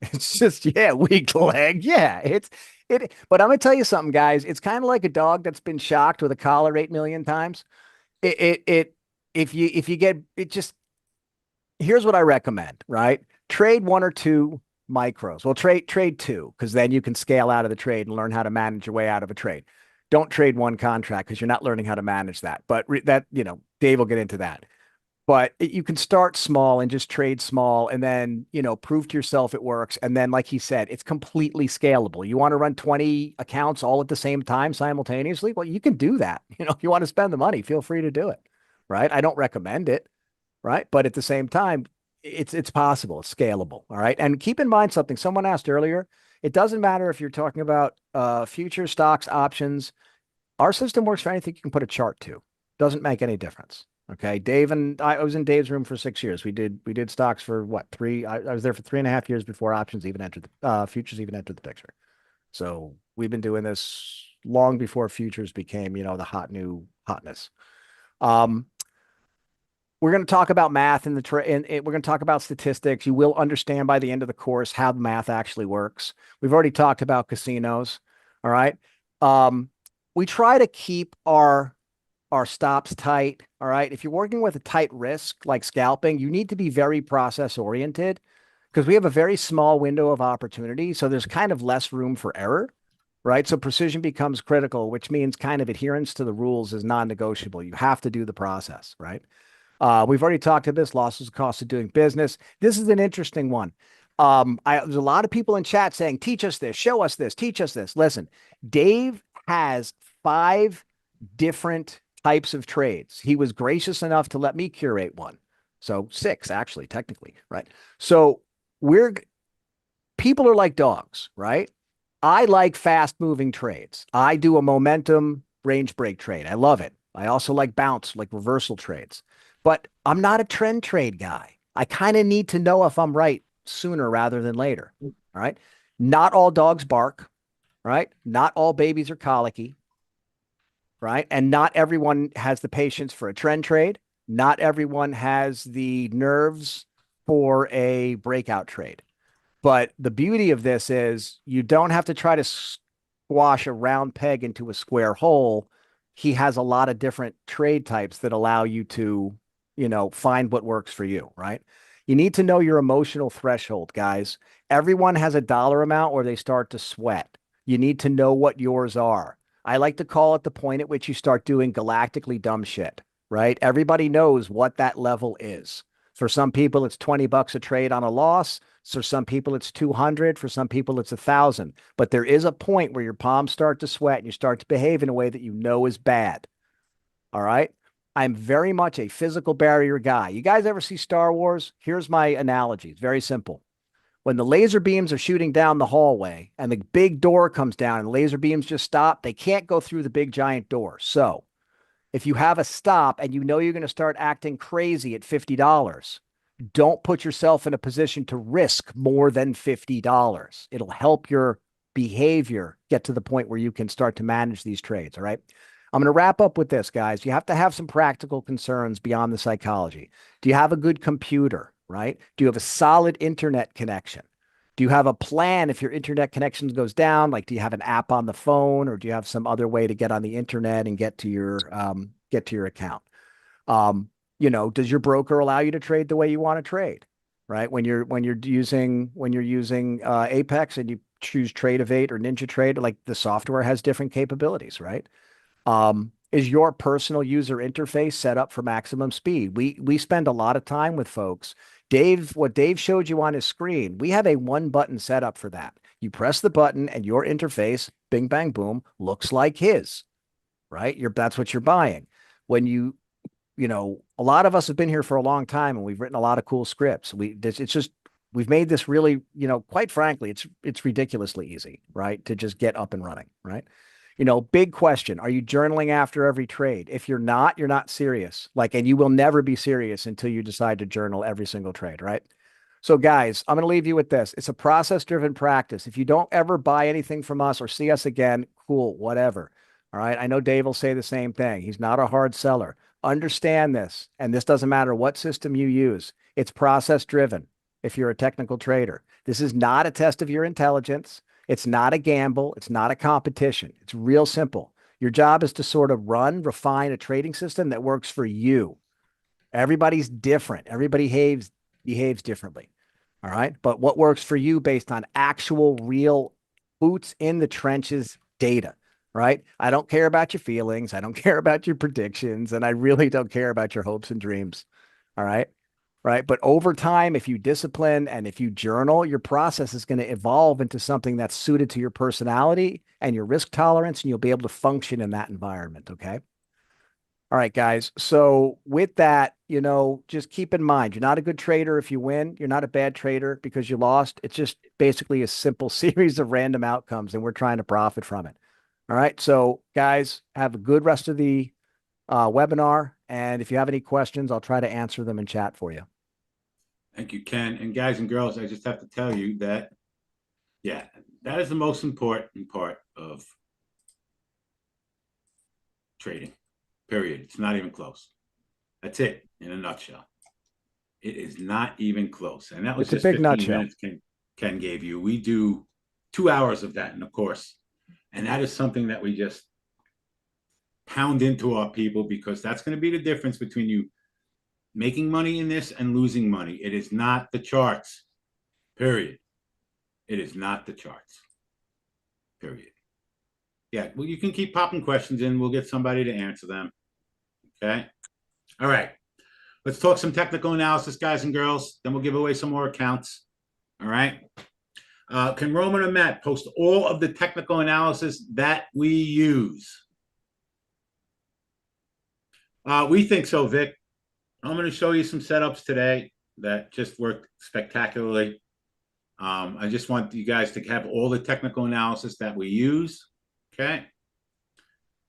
It's just, yeah, weak leg. Yeah, but I'm gonna tell you something, guys. It's kind of like a dog that's been shocked with a collar 8 million times. If you get it, just here's what I recommend, right? Trade one or two micros. Well, trade two, because then you can scale out of the trade and learn how to manage your way out of a trade. Don't trade one contract because you're not learning how to manage that. But Dave will get into that. But you can start small and just trade small and then, prove to yourself it works. And then, like he said, it's completely scalable. You want to run 20 accounts all at the same time simultaneously? Well, you can do that. If you want to spend the money, feel free to do it. Right. I don't recommend it. Right. But at the same time, it's possible. It's scalable. All right. And keep in mind something someone asked earlier. It doesn't matter if you're talking about future stocks, options. Our system works for anything you can put a chart to. Doesn't make any difference. Okay. Dave and I was in Dave's room for 6 years. We did stocks for what, three? I was there for 3.5 years before options even entered futures even entered the picture. So we've been doing this long before futures became, the hot new hotness. We're going to talk about math and we're going to talk about statistics. You will understand by the end of the course how the math actually works. We've already talked about casinos. All right. We try to keep our Are stops tight? All right. If you're working with a tight risk like scalping, you need to be very process oriented because we have a very small window of opportunity. So there's kind of less room for error, right? So precision becomes critical, which means kind of adherence to the rules is non-negotiable. You have to do the process, right? We've already talked about this, losses, cost of doing business. This is an interesting one. There's a lot of people in chat saying, teach us this, show us this, teach us this. Listen, Dave has 5 different types of trades. He was gracious enough to let me curate one. So 6, actually, technically, right? So people are like dogs, right? I like fast moving trades. I do a momentum range break trade. I love it. I also like bounce, like reversal trades, but I'm not a trend trade guy. I kind of need to know if I'm right sooner rather than later. All right. Not all dogs bark, right? Not all babies are colicky, right? And not everyone has the patience for a trend trade. Not everyone has the nerves for a breakout trade. But the beauty of this is you don't have to try to squash a round peg into a square hole. He has a lot of different trade types that allow you to, find what works for you, right? You need to know your emotional threshold, guys. Everyone has a dollar amount where they start to sweat. You need to know what yours are. I like to call it the point at which you start doing galactically dumb shit, right? Everybody knows what that level is. For some people, it's $20 a trade on a loss. For some people, it's 200. For some people, it's 1,000. But there is a point where your palms start to sweat and you start to behave in a way that you know is bad. All right. I'm very much a physical barrier guy. You guys ever see Star Wars? Here's my analogy. It's very simple. When the laser beams are shooting down the hallway and the big door comes down and the laser beams just stop, they can't go through the big giant door. So if you have a stop and you know you're going to start acting crazy at $50, don't put yourself in a position to risk more than $50. It'll help your behavior get to the point where you can start to manage these trades. All right. I'm going to wrap up with this, guys. You have to have some practical concerns beyond the psychology. Do you have a good computer, right? Do you have a solid internet connection? Do you have a plan if your internet connection goes down? Like, do you have an app on the phone, or do you have some other way to get on the internet and get to your account? Does your broker allow you to trade the way you want to trade? Right? When you're using Apex and you choose Trade of 8 or Ninja Trade, like the software has different capabilities, right? Is your personal user interface set up for maximum speed? We spend a lot of time with folks. What Dave showed you on his screen, we have a 1-button setup for that. You press the button and your interface, bing, bang, boom, looks like his, right? That's what you're buying. When a lot of us have been here for a long time and we've written a lot of cool scripts. We've made this really, quite frankly, it's ridiculously easy, right? To just get up and running, right? Big question. Are you journaling after every trade? If you're not serious. And you will never be serious until you decide to journal every single trade, right? So guys, I'm going to leave you with this. It's a process-driven practice. If you don't ever buy anything from us or see us again, cool, whatever. All right. I know Dave will say the same thing. He's not a hard seller. Understand this. And this doesn't matter what system you use. It's process-driven if you're a technical trader. This is not a test of your intelligence. It's not a gamble. It's not a competition. It's real simple. Your job is to sort of refine a trading system that works for you. Everybody's different. Everybody behaves differently. All right. But what works for you based on actual, real boots in the trenches data, right? I don't care about your feelings. I don't care about your predictions. And I really don't care about your hopes and dreams. All right. Right. But over time, if you discipline and if you journal, your process is going to evolve into something that's suited to your personality and your risk tolerance, and you'll be able to function in that environment. Okay. All right, guys. So with that, just keep in mind, you're not a good trader if you win. You're not a bad trader because you lost. It's just basically a simple series of random outcomes, and we're trying to profit from it. All right. So guys, have a good rest of the webinar. And if you have any questions, I'll try to answer them in chat for you.
Thank you, Ken. And guys and girls, I just have to tell you that, yeah, that is the most important part of trading, period. It's not even close. That's it in a nutshell. It is not even close. And that was just 15 minutes Ken gave you. We do 2 hours of that in the course. And that is something that we just pound into our people, because that's going to be the difference between you making money in this and losing money. It is not the charts, period. It is not the charts, period. Yeah, well, you can keep popping questions in. We'll get somebody to answer them. Okay. All right. Let's talk some technical analysis, guys and girls. Then we'll give away some more accounts. All right. Can Roman or Matt post all of the technical analysis that we use? We think so, Vic. I'm going to show you some setups today that just worked spectacularly. I just want you guys to have all the technical analysis that we use. Okay.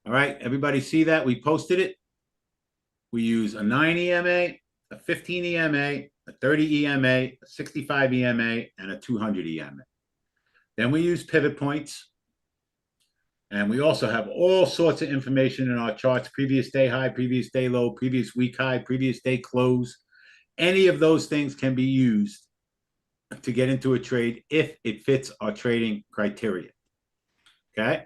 All right. Everybody see that? We posted it. We use a 9 EMA, a 15 EMA, a 30 EMA, a 65 EMA, and a 200 EMA. Then we use pivot points. And we also have all sorts of information in our charts: previous day high, previous day low, previous week high, previous day close. Any of those things can be used to get into a trade if it fits our trading criteria. Okay.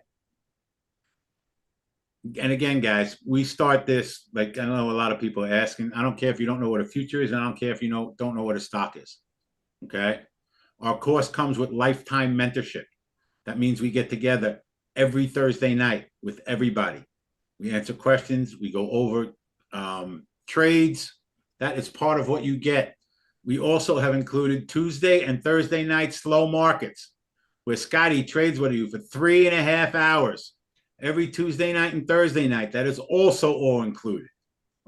And again, guys, we start this, like, I know a lot of people are asking. I don't care if you don't know what a future is, and I don't care if you don't know what a stock is. Okay. Our course comes with lifetime mentorship. That means we get together every Thursday night with everybody. We answer questions. We go over trades. That is part of what you get. We also have included Tuesday and Thursday night slow markets, where Scotty trades with you for 3.5 hours every Tuesday night and Thursday night. That is also all included.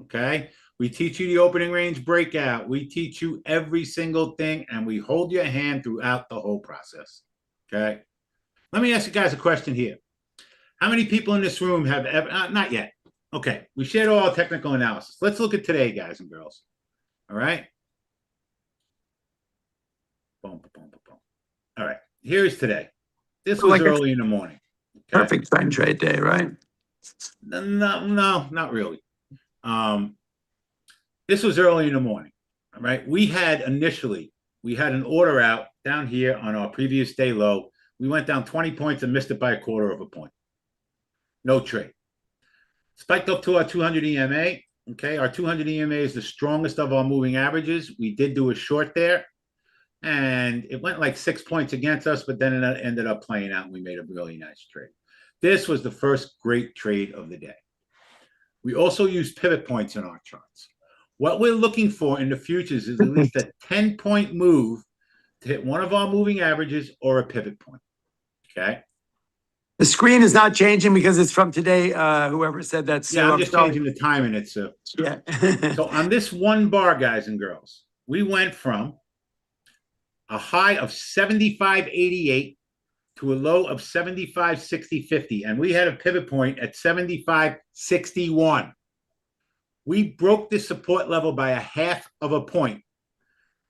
Okay. We teach you the opening range breakout. We teach you every single thing, and we hold your hand throughout the whole process. Okay. Let me ask you guys a question here. How many people in this room have ever, not yet. Okay. We shared all our technical analysis. Let's look at today, guys and girls. All right. Boom, boom, boom, boom. All right. Here's today. This was early in the morning.
Okay. Perfect trend trade day, right?
No, not really. This was early in the morning. All right. We had an order out down here on our previous day low. We went down 20 points and missed it by 1/4 point. No trade. Spiked up to our 200 EMA. Okay. Our 200 EMA is the strongest of our moving averages. We did do a short there, and it went like 6 points against us, but then it ended up playing out and we made a really nice trade. This was the first great trade of the day. We also use pivot points in our charts. What we're looking for in the futures is at least a 10-point move to hit one of our moving averages or a pivot point. Okay.
The screen is not changing because it's from today. Whoever said that.
Yeah, I'm just changing the time in it. So
yeah.
So on this one bar, guys and girls, we went from a high of 75.88 to a low of 75.60.50, and we had a pivot point at 75.61. We broke this support level by 1/2 point,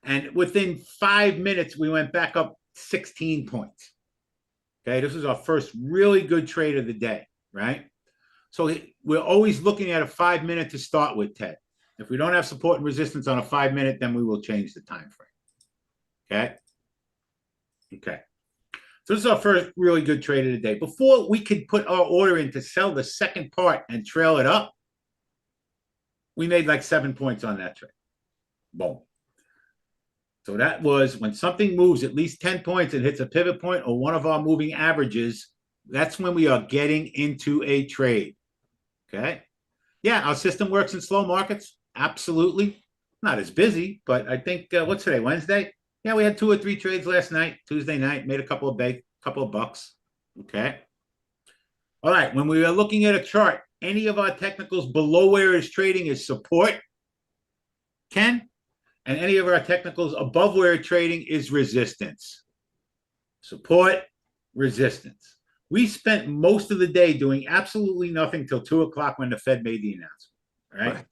and within 5 minutes, we went back up 16 points. Okay, this was our first really good trade of the day, right? So we're always looking at a 5-minute to start with, Ted. If we don't have support and resistance on a 5-minute, then we will change the time frame. Okay. Okay. So this is our first really good trade of the day. Before we could put our order in to sell the second part and trail it up, we made like 7 points on that trade. Boom. So that was when something moves at least 10 points and hits a pivot point or one of our moving averages, that's when we are getting into a trade. Okay. Yeah, our system works in slow markets. Absolutely. Not as busy, but I think, what's today, Wednesday? Yeah, we had 2 or 3 trades last night, Tuesday night, made a couple of bucks. Okay. All right. When we are looking at a chart, any of our technicals below where it's trading is support, Ken, and any of our technicals above where it's trading is resistance. Support, resistance. We spent most of the day doing absolutely nothing till 2 o'clock when the Fed made the announcement. Right?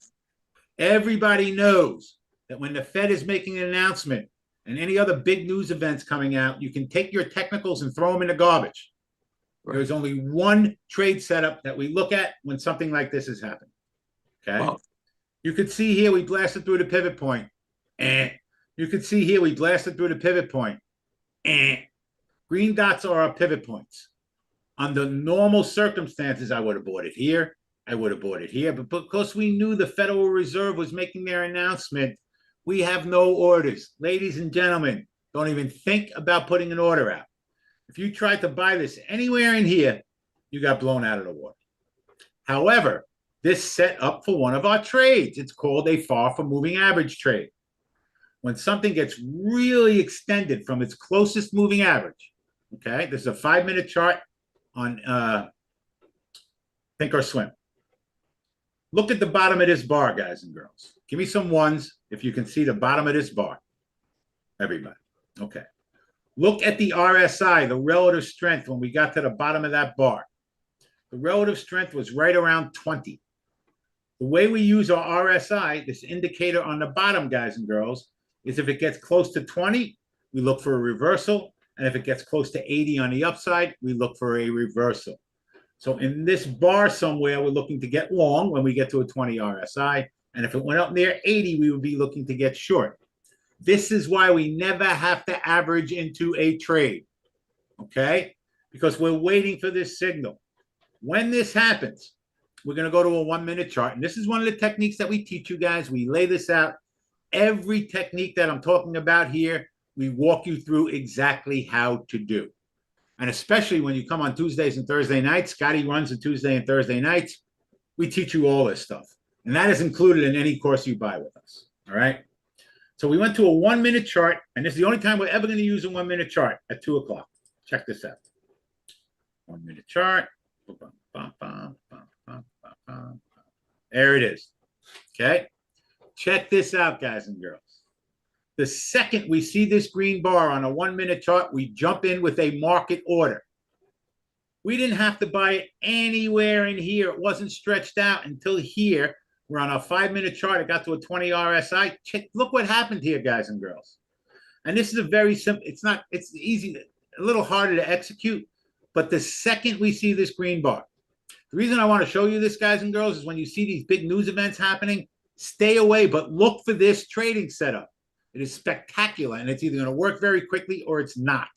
Everybody knows that when the Fed is making an announcement and any other big news events coming out, you can take your technicals and throw them in the garbage. Right. There's only one trade setup that we look at when something like this is happening. Okay. Wow. You could see here we blasted through the pivot point. You could see here we blasted through the pivot point. Green dots are our pivot points. Under normal circumstances, I would have bought it here. I would have bought it here. But because we knew the Federal Reserve was making their announcement, we have no orders. Ladies and gentlemen, don't even think about putting an order out. If you tried to buy this anywhere in here, you got blown out of the water. However, this set up for one of our trades. It's called a far from moving average trade. When something gets really extended from its closest moving average, okay, this is a 5-minute chart on Think or Swim. Look at the bottom of this bar, guys and girls. Give me some ones if you can see the bottom of this bar. Everybody. Okay. Look at the RSI, the relative strength, when we got to the bottom of that bar. The relative strength was right around 20. The way we use our RSI, this indicator on the bottom, guys and girls, is if it gets close to 20, we look for a reversal. And if it gets close to 80 on the upside, we look for a reversal. So in this bar somewhere, we're looking to get long when we get to a 20 RSI. And if it went up near 80, we would be looking to get short. This is why we never have to average into a trade, okay? Because we're waiting for this signal. When this happens, we're going to go to a 1-minute chart. And this is one of the techniques that we teach you guys. We lay this out. Every technique that I'm talking about here, we walk you through exactly how to do. And especially when you come on Tuesdays and Thursday nights, Scotty runs the Tuesday and Thursday nights, we teach you all this stuff. And that is included in any course you buy with us, all right? So we went to a 1-minute chart, and this is the only time we're ever going to use a 1-minute chart at 2 o'clock. Check this out. 1-minute chart. There it is, okay? Check this out, guys and girls. The second we see this green bar on a 1-minute chart, we jump in with a market order. We didn't have to buy it anywhere in here. It wasn't stretched out until here. We're on a 5-minute chart. It got to a 20 RSI. Check, look what happened here, guys and girls. And this is a very simple, it's easy, a little harder to execute. But the second we see this green bar, the reason I want to show you this, guys and girls, is when you see these big news events happening, stay away, but look for this trading setup. It is spectacular, and it's either going to work very quickly or it's not.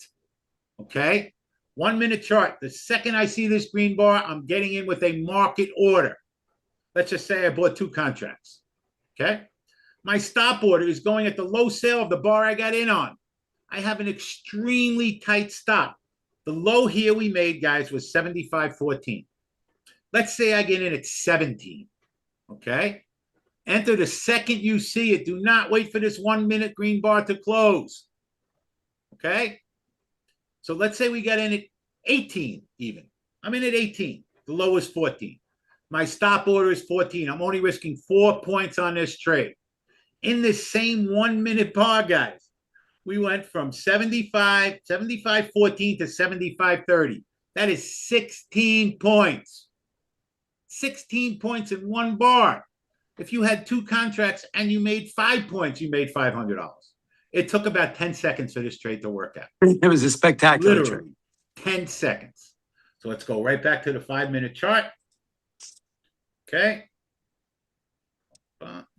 Okay? 1-minute chart. The second I see this green bar, I'm getting in with a market order. Let's just say I bought 2 contracts. Okay? My stop order is going at the low sale of the bar I got in on. I have an extremely tight stop. The low here we made, guys, was 75.14. Let's say I get in at 17. Okay? Enter the second you see it. Do not wait for this 1-minute green bar to close. Okay? So let's say we got in at 18 even. I'm in at 18. The low is 14. My stop order is 14. I'm only risking 4 points on this trade. In this same 1-minute bar, guys, we went from 75.14 to 75.30. That is 16 points. 16 points in one bar. If you had 2 contracts and you made 5 points, you made $500. It took about 10 seconds for this trade to work out.
It was a spectacular
Literally,
trade.
10 seconds. So let's go right back to the 5-minute chart. Okay.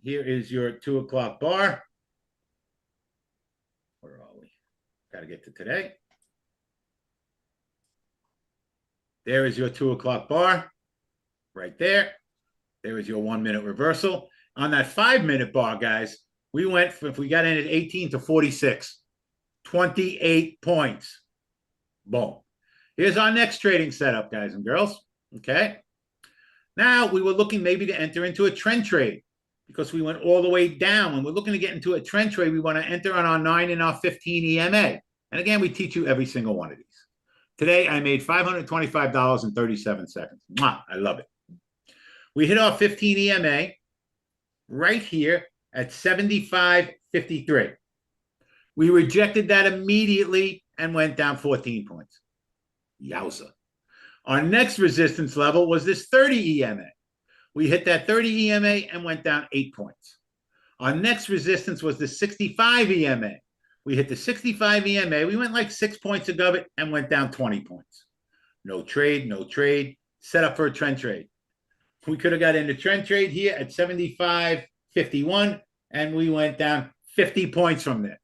Here is your 2 o'clock bar. Where are we? Got to get to today. There is your 2 o'clock bar right there. There is your 1-minute reversal. On that 5-minute bar, guys, we went from, if we got in at 18 to 46, 28 points. Boom. Here's our next trading setup, guys and girls. Okay. Now we were looking maybe to enter into a trend trade because we went all the way down. When we're looking to get into a trend trade, we want to enter on our 9 and our 15 EMA. And again, we teach you every single one of these. Today, I made $525.37. Mwah, I love it. We hit our 15 EMA right here at 75.53. We rejected that immediately and went down 14 points. Yowza. Our next resistance level was this 30 EMA. We hit that 30 EMA and went down 8 points. Our next resistance was the 65 EMA. We hit the 65 EMA. We went like 6 points above it and went down 20 points. No trade, no trade. Set up for a trend trade. We could have got into trend trade here at 75.51, and we went down 50 points from there.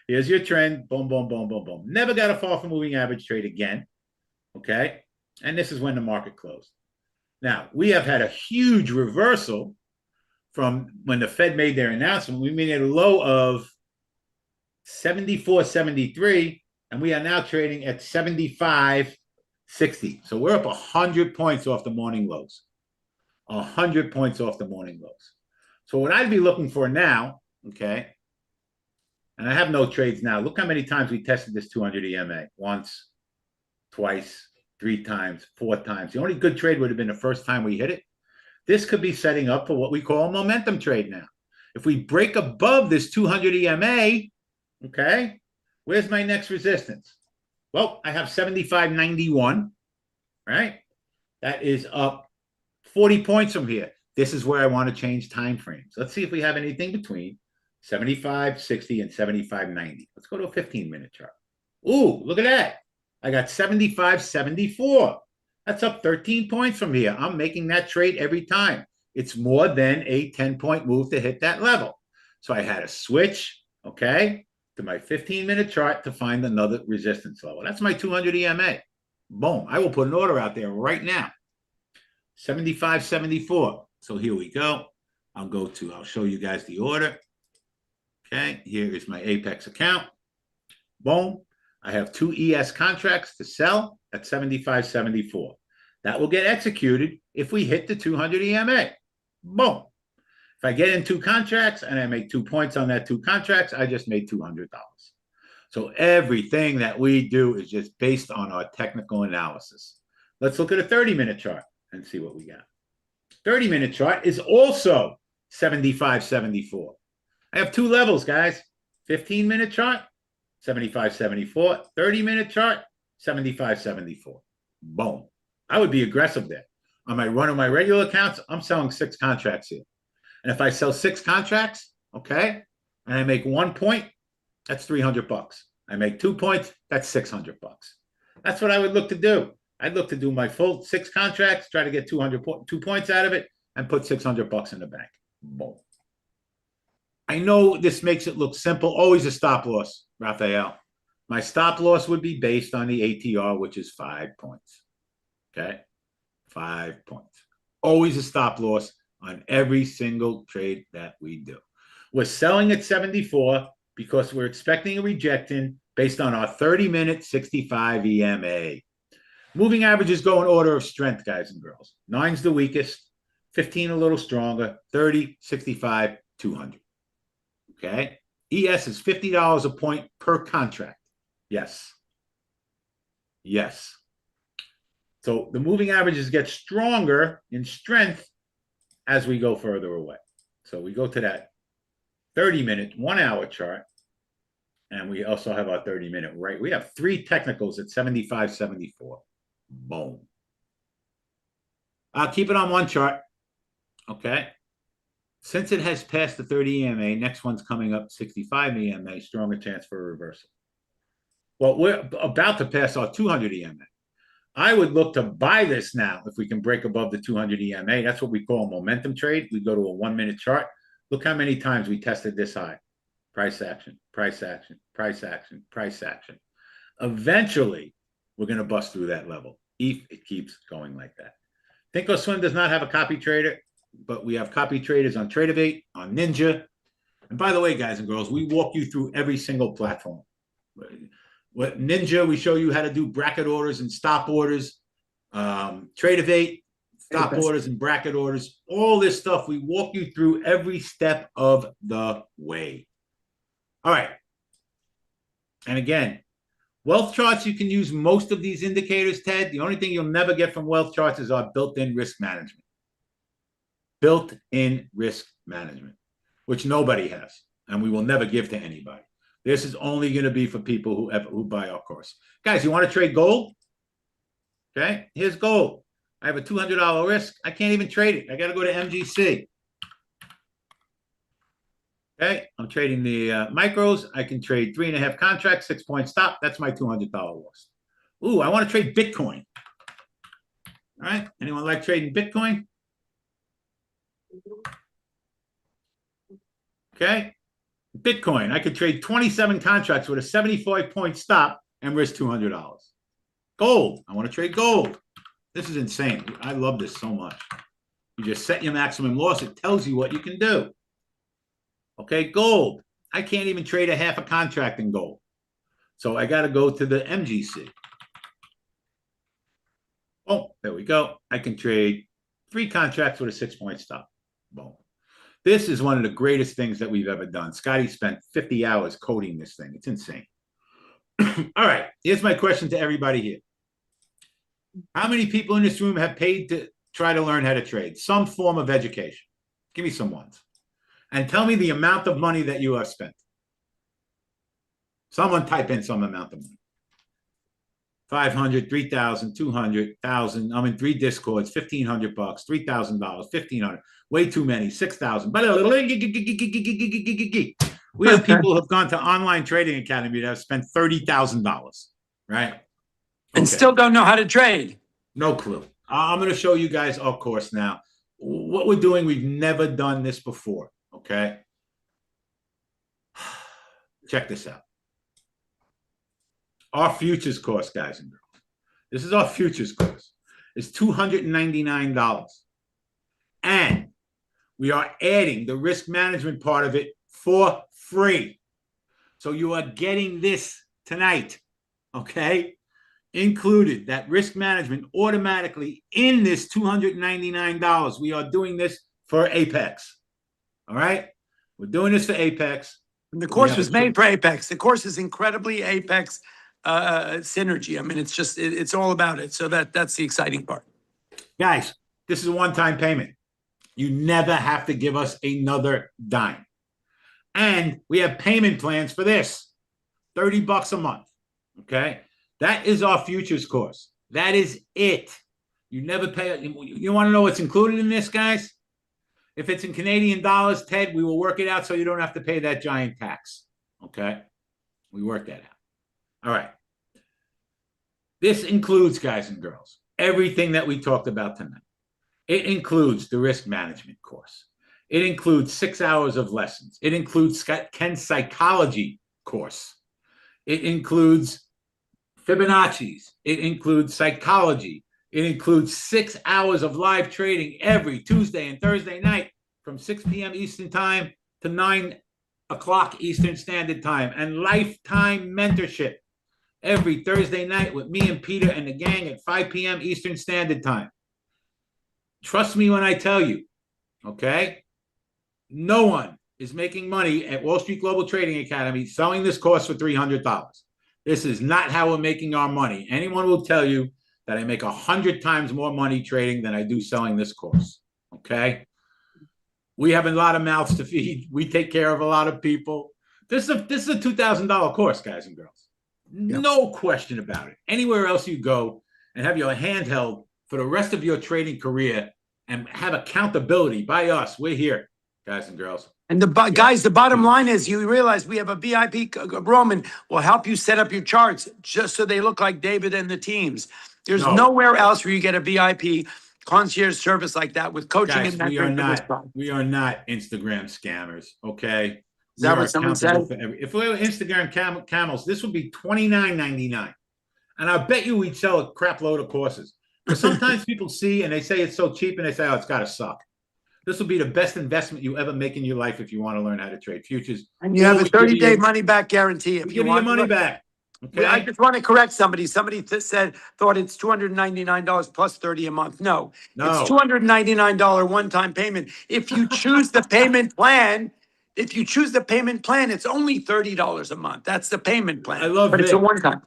Here's your trend. Boom, boom, boom, boom, boom. Never got a far from moving average trade again. Okay? And this is when the market closed. Now, we have had a huge reversal from when the Fed made their announcement. We made a low of 74.73, and we are now trading at 75.60. So we're up 100 points off the morning lows. 100 points off the morning lows. So what I'd be looking for now, okay, and I have no trades now. Look how many times we tested this 200 EMA. Once, twice, 3 times, 4 times. The only good trade would have been the first time we hit it. This could be setting up for what we call a momentum trade now. If we break above this 200 EMA, okay, where's my next resistance? Well, I have 75.91, right? That is up 40 points from here. This is where I want to change time frames. Let's see if we have anything between 75.60 and 75.90. Let's go to a 15-minute chart. Ooh, look at that. I got 75.74. That's up 13 points from here. I'm making that trade every time. It's more than a 10-point move to hit that level. So I had to switch, okay, to my 15-minute chart to find another resistance level. That's my 200 EMA. Boom. I will put an order out there right now. 75.74. So here we go. I'll show you guys the order. Okay, here is my Apex account. Boom. I have 2 ES contracts to sell at 75.74. That will get executed if we hit the 200 EMA. Boom. If I get in 2 contracts and I make 2 points on that 2 contracts, I just made $200. So everything that we do is just based on our technical analysis. Let's look at a 30-minute chart and see what we got. 30-minute chart is also 75.74. I have 2 levels, guys. 15-minute chart, 75.74. 30-minute chart, 75.74. Boom. I would be aggressive there. On my run of my regular accounts, I'm selling 6 contracts here. And if I sell 6 contracts, okay, and I make 1 point, that's $300. I make 2 points, that's $600. That's what I would look to do. I'd look to do my full 6 contracts, try to get 2 points out of it, and put $600 in the bank. Boom. I know this makes it look simple. Always a stop loss, Raphael. My stop loss would be based on the ATR, which is 5 points. Okay? 5 points. Always a stop loss on every single trade that we do. We're selling at 74 because we're expecting a rejection based on our 30-minute 65 EMA. Moving averages go in order of strength, guys and girls. 9's the weakest, 15 a little stronger, 30, 65, 200. Okay? ES is $50 a point per contract. Yes. Yes. So the moving averages get stronger in strength as we go further away. So we go to that 30-minute, 1-hour chart. And we also have our 30-minute, right? We have 3 technicals at 75.74. Boom. I'll keep it on one chart. Okay. Since it has passed the 30 EMA, next one's coming up 65 EMA, stronger chance for a reversal. Well, we're about to pass our 200 EMA. I would look to buy this now if we can break above the 200 EMA. That's what we call a momentum trade. We go to a 1-minute chart. Look how many times we tested this high. Price action, price action, price action, price action. Eventually, we're going to bust through that level if it keeps going like that. Thinkorswim does not have a copy trader, but we have copy traders on Tradeovate, on Ninja. And by the way, guys and girls, we walk you through every single platform. What Ninja, we show you how to do bracket orders and stop orders. Tradeovate, stop orders and bracket orders. All this stuff, we walk you through every step of the way. All right. And again, wealth charts, you can use most of these indicators, Ted. The only thing you'll never get from wealth charts is our built-in risk management. Built-in risk management, which nobody has, and we will never give to anybody. This is only going to be for people who buy our course. Guys, you want to trade gold? Okay, here's gold. I have a $200 risk. I can't even trade it. I got to go to MGC. Okay, I'm trading the micros. I can trade 3.5 contracts, 6-point stop. That's my $200 loss. Ooh, I want to trade Bitcoin. All right, anyone like trading Bitcoin? Okay, Bitcoin. I could trade 27 contracts with a 75-point stop and risk $200. Gold. I want to trade gold. This is insane. I love this so much. You just set your maximum loss. It tells you what you can do. Okay, gold. I can't even trade a half a contract in gold. So I got to go to the MGC. Oh, there we go. I can trade 3 contracts with a 6-point stop. Boom. This is one of the greatest things that we've ever done. Scotty spent 50 hours coding this thing. It's insane. All right, here's my question to everybody here. How many people in this room have paid to try to learn how to trade? Some form of education. Give me some ones. And tell me the amount of money that you have spent. Someone type in some amount of money. 500, 3,000, 200, 1,000. I'm in 3 discords, $1,500, $3,000, $1,500. Way too many, 6,000. We have people who have gone to online trading academy that have spent $30,000, right? Okay.
And still don't know how to trade.
No clue. I'm going to show you guys our course now. What we're doing, we've never done this before, okay? Check this out. Our futures course, guys and girls. This is our futures course. It's $299. And we are adding the risk management part of it for free. So you are getting this tonight, okay? Included, that risk management automatically in this $299. We are doing this for Apex, all right? We're doing this for Apex.
And the course was made for Apex. The course is incredibly Apex synergy. I mean, it's just, it's all about it. So that's the exciting part.
Guys, this is a one-time payment. You never have to give us another dime. And we have payment plans for this. $30 a month, okay? That is our futures course. That is it. You never pay. You want to know what's included in this, guys? If it's in Canadian dollars, Ted, we will work it out so you don't have to pay that giant tax, okay? We work that out. All right. This includes, guys and girls, everything that we talked about tonight. It includes the risk management course. It includes 6 hours of lessons. It includes Ken's psychology course. It includes Fibonacci's. It includes psychology. It includes 6 hours of live trading every Tuesday and Thursday night from 6 p.m. Eastern Time to 9 o'clock Eastern Standard Time, and lifetime mentorship every Thursday night with me and Peter and the gang at 5 p.m. Eastern Standard Time. Trust me when I tell you, okay? No one is making money at Wall Street Global Trading Academy selling this course for $300. This is not how we're making our money. Anyone will tell you that I make 100 times more money trading than I do selling this course, okay? We have a lot of mouths to feed. We take care of a lot of people. This is a $2,000 course, guys and girls. Yep. No question about it. Anywhere else you go and have your hand held for the rest of your trading career and have accountability by us, we're here, guys and girls.
And guys, the bottom line is you realize we have a VIP Roman will help you set up your charts just so they look like David and the teams. There's nowhere else where you get a VIP concierge service like that with coaching.
Guys,
and mentoring.
we are not Instagram scammers, okay?
Is that what someone said?
If we were Instagram camels, this would be $29.99. And I bet you we'd sell a crap load of courses. But sometimes people see and they say it's so cheap and they say, oh, it's got to suck. This will be the best investment you ever make in your life if you want to learn how to trade futures.
And you have a 30-day money-back guarantee.
If you give you your money back. Okay?
I just want to correct somebody. Somebody thought it's $299 plus $30 a month. No, it's $299 one-time payment. If you choose the payment plan, it's only $30 a month. That's the payment plan.
I love it.
But it's a one-time.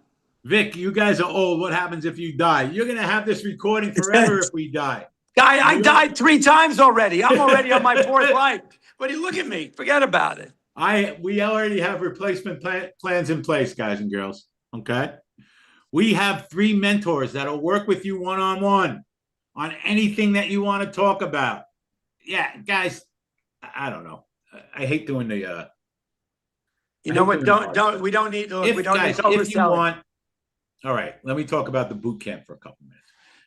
Vic, you guys are old. What happens if you die? You're going to have this recording forever if we die.
Guy, I died 3 times already. I'm already on my 4th life. But look at me. Forget about it.
We already have replacement plans in place, guys and girls. Okay? We have 3 mentors that'll work with you one-on-one on anything that you want to talk about. Yeah, guys, I don't know. I hate doing the
you know what? We don't need to
if you want. All right, let me talk about the boot camp for a couple minutes.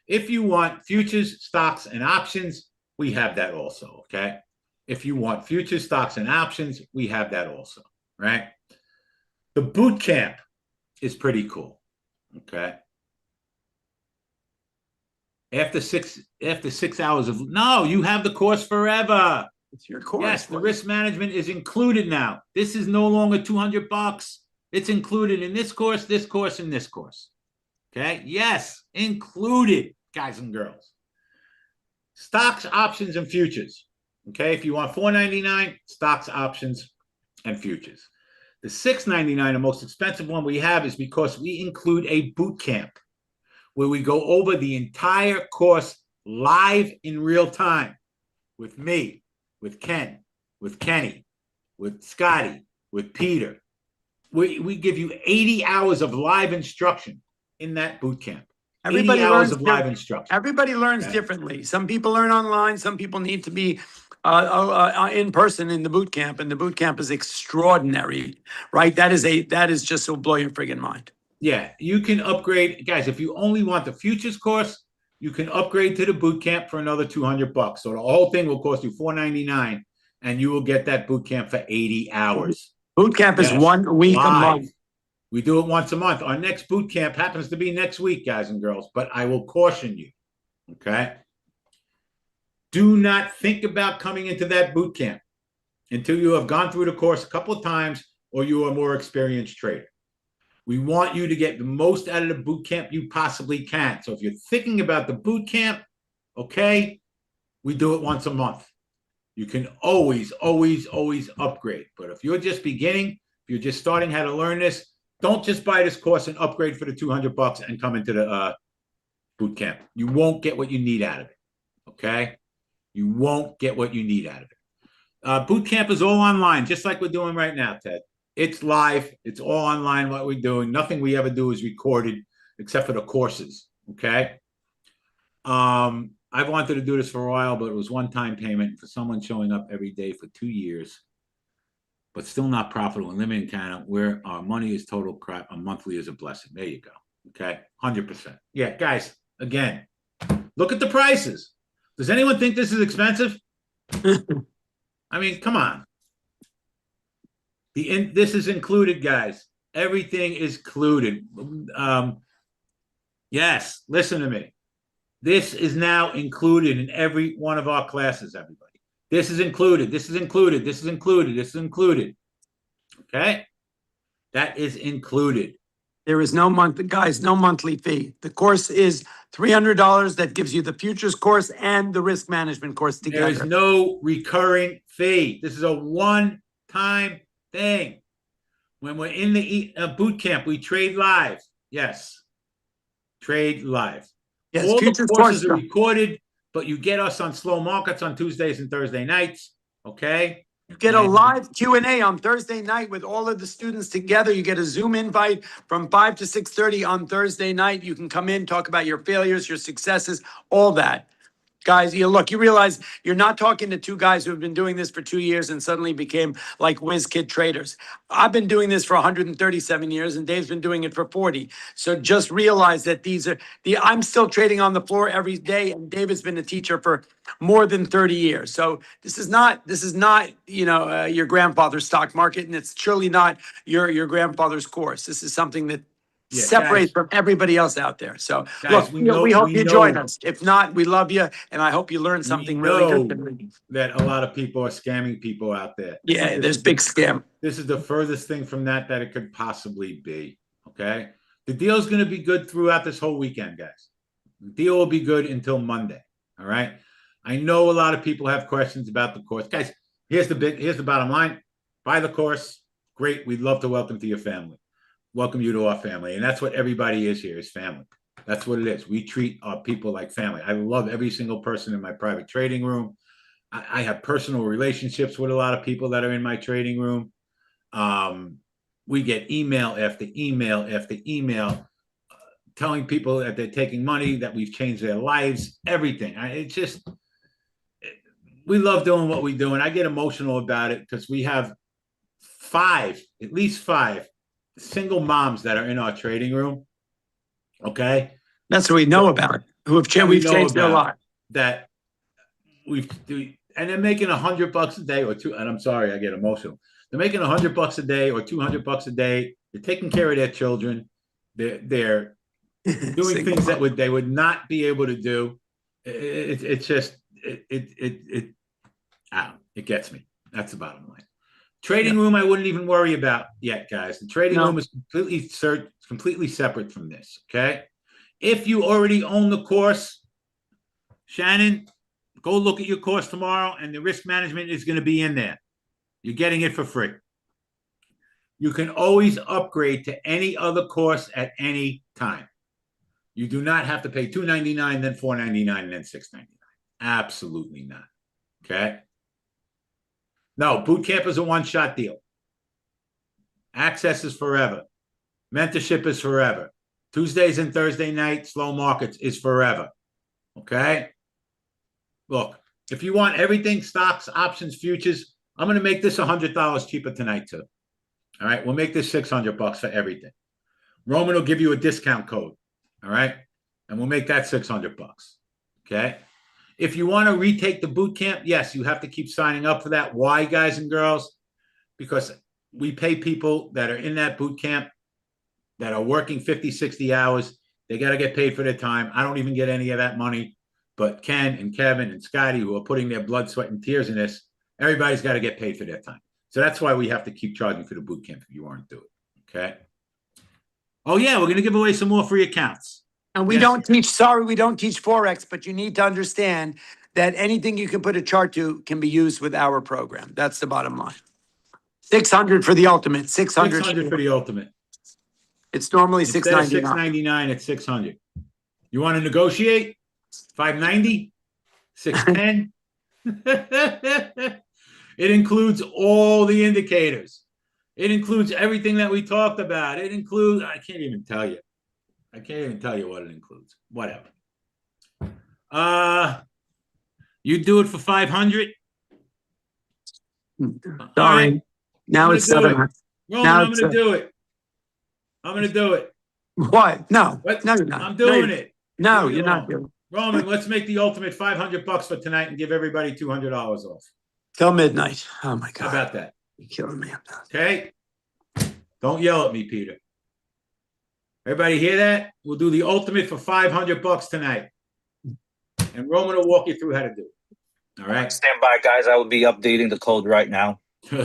If you want futures, stocks, and options, we have that also, okay? If you want futures, stocks, and options, we have that also, right? The boot camp is pretty cool, okay? After 6 hours of no, you have the course forever.
It's your course.
Yes, the risk management is included now. This is no longer $200. It's included in this course, and this course. Okay. Yes, included, guys and girls. Stocks, options, and futures. Okay. If you want $4.99, stocks, options, and futures. The $6.99, the most expensive one we have, is because we include a boot camp where we go over the entire course live in real time with me, with Ken, with Kenny, with Scotty, with Peter. We give you 80 hours of live instruction in that boot camp.
Everybody
80
learns
hours of live instruction.
Everybody learns differently. Some people learn online. Some people need to be in person in the boot camp, and the boot camp is extraordinary, right? That is just will blow your friggin' mind.
Yeah, you can upgrade, guys. If you only want the futures course, you can upgrade to the boot camp for another $200. So the whole thing will cost you $4.99, and you will get that boot camp for 80 hours.
Boot camp is 1 week a month.
We do it once a month. Our next boot camp happens to be next week, guys and girls, but I will caution you, okay? Do not think about coming into that boot camp until you have gone through the course a couple of times or you are a more experienced trader. We want you to get the most out of the boot camp you possibly can. So if you're thinking about the boot camp, okay, we do it once a month. You can always, always, always upgrade. But if you're just beginning, if you're just starting how to learn this, don't just buy this course and upgrade for the $200 and come into the boot camp. You won't get what you need out of it, okay? You won't get what you need out of it. Boot camp is all online, just like we're doing right now, Ted. It's live. It's all online, what we're doing. Nothing we ever do is recorded except for the courses, okay? I've wanted to do this for a while, but it was one-time payment for someone showing up every day for 2 years, but still not profitable and living in Canada where our money is total crap. A monthly is a blessing. There you go. Okay. 100%. Yeah, guys, again, look at the prices. Does anyone think this is expensive? I mean, come on. This is included, guys. Everything is included. Yes, listen to me. This is now included in every one of our classes, everybody. This is included. This is included. This is included. This is included. Okay? That is included.
There is no monthly fee. The course is $300. That gives you the futures course and the risk management course together.
There is no recurring fee. This is a one-time thing. When we're in the boot camp, we trade live. Yes. Trade live.
Yes,
all the courses are recorded, but you get us on slow markets on Tuesdays and Thursday nights. Okay.
You get a live Q&A on Thursday night with all of the students together. You get a Zoom invite from 5 to 6:30 on Thursday night. You can come in, talk about your failures, your successes, all that. Guys, you realize you're not talking to two guys who have been doing this for 2 years and suddenly became like whiz kid traders. I've been doing this for 137 years and Dave's been doing it for 40. So just realize that I'm still trading on the floor every day and Dave has been a teacher for more than 30 years. So this is not, your grandfather's stock market, and it's surely not your grandfather's course. This is something that separates from everybody else out there. So
guys,
look, we hope you join us. If not, we love you, and I hope you learn something really good.
That a lot of people are scamming people out there.
Yeah, there's big scam.
This is the furthest thing from that it could possibly be. Okay, the deal is going to be good throughout this whole weekend, guys. The deal will be good until Monday. All right. I know a lot of people have questions about the course, guys. Here's the bottom line: buy the course. Great. We'd love to welcome to your family. Welcome you to our family. And that's what everybody is here, is family. That's what it is. We treat our people like family. I love every single person in my private trading room. I have personal relationships with a lot of people that are in my trading room. We get email after email after email telling people that they're taking money, that we've changed their lives, everything. We love doing what we do. And I get emotional about it because we have at least five single moms that are in our trading room. Okay.
That's what we know about. We've changed their life.
And they're making $100 a day or two. And I'm sorry, I get emotional. They're making $100 a day or $200 a day. They're taking care of their children. They're doing things that they would not be able to do It's just it gets me. That's the bottom line. Trading room, I wouldn't even worry about yet, guys. The trading room is completely separate from this. Okay, if you already own the course, Shannon, go look at your course tomorrow, and the risk management is going to be in there. You're getting it for free. You can always upgrade to any other course at any time. You do not have to pay $299, then $499, and then $699. Absolutely not. Okay. No, boot camp is a one-shot deal. Access is forever. Mentorship is forever. Tuesdays and Thursday night slow markets is forever. Okay. Look, if you want everything, stocks, options, futures, I'm going to make this $100 cheaper tonight too. All right. We'll make this $600 for everything. Roman will give you a discount code. All right. And we'll make that $600. Okay. If you want to retake the boot camp, yes, you have to keep signing up for that. Why, guys and girls? Because we pay people that are in that boot camp that are working 50, 60 hours. They got to get paid for their time. I don't even get any of that money. But Ken and Kevin and Scotty, who are putting their blood, sweat, and tears in this, everybody's got to get paid for their time. So that's why we have to keep charging for the boot camp if you aren't doing it. Okay. Oh, yeah, we're going to give away some more free accounts.
And we don't teach Forex, but you need to understand that anything you can put a chart to can be used with our program. That's the bottom line. 600 for the ultimate. 600
for the ultimate.
It's normally
$699. It's $600. You want to negotiate? $590? $610? It includes all the indicators. It includes everything that we talked about. It includes, I can't even tell you what it includes. Whatever. You do it for 500.
Sorry. Right. Now it's 700.
Roman, I'm going to do it. I'm going to do it.
What? No. What? No, you're not.
I'm doing it.
No, you're not doing it.
Roman, let's make the ultimate $500 for tonight and give everybody $200 off.
Till midnight. Oh, my God.
How about that?
You're killing me.
Okay. Don't yell at me, Peter. Everybody hear that? We'll do the ultimate for $500 tonight. And Roman will walk you through how to do it. All right.
Stand by, guys. I will be updating the code right now.
You're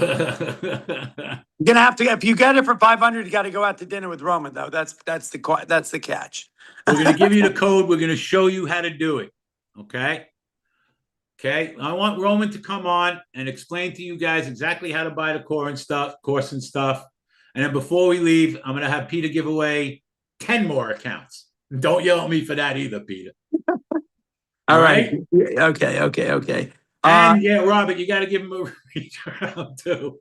gonna have to, if you get it for 500, you got to go out to dinner with Roman, though. That's the catch.
We're gonna give you the code. We're gonna show you how to do it. Okay. Okay. I want Roman to come on and explain to you guys exactly how to buy the course and stuff. And then before we leave, I'm gonna have Peter give away 10 more accounts. Don't yell at me for that either, Peter.
All right. Okay.
And yeah, Robert, you got to give him a reach around too.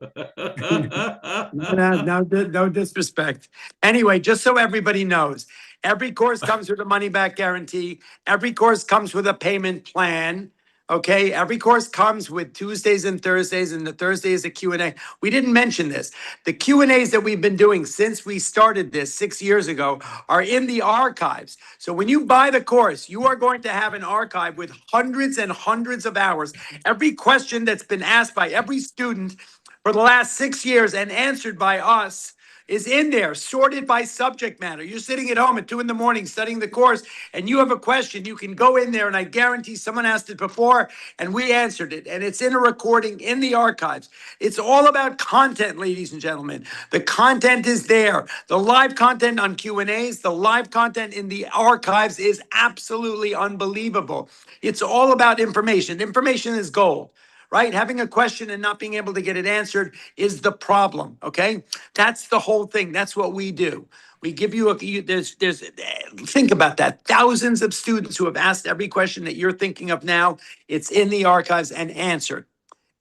No disrespect. Anyway, just so everybody knows, every course comes with a money back guarantee. Every course comes with a payment plan. Okay, every course comes with Tuesdays and Thursdays, and the Thursday is a Q&A. We didn't mention this. The Q&As that we've been doing since we started this 6 years ago are in the archives. So when you buy the course, you are going to have an archive with hundreds and hundreds of hours. Every question that's been asked by every student for the last 6 years and answered by us is in there, sorted by subject matter. You're sitting at home at 2 a.m. studying the course, and you have a question. You can go in there, and I guarantee someone asked it before, and we answered it. And it's in a recording in the archives. It's all about content, ladies and gentlemen. The content is there. The live content on Q&As, the live content in the archives is absolutely unbelievable. It's all about information. Information is gold. Right? Having a question and not being able to get it answered is the problem. Okay. That's the whole thing. That's what we do. We give you think about that. Thousands of students who have asked every question that you're thinking of now. It's in the archives and answered.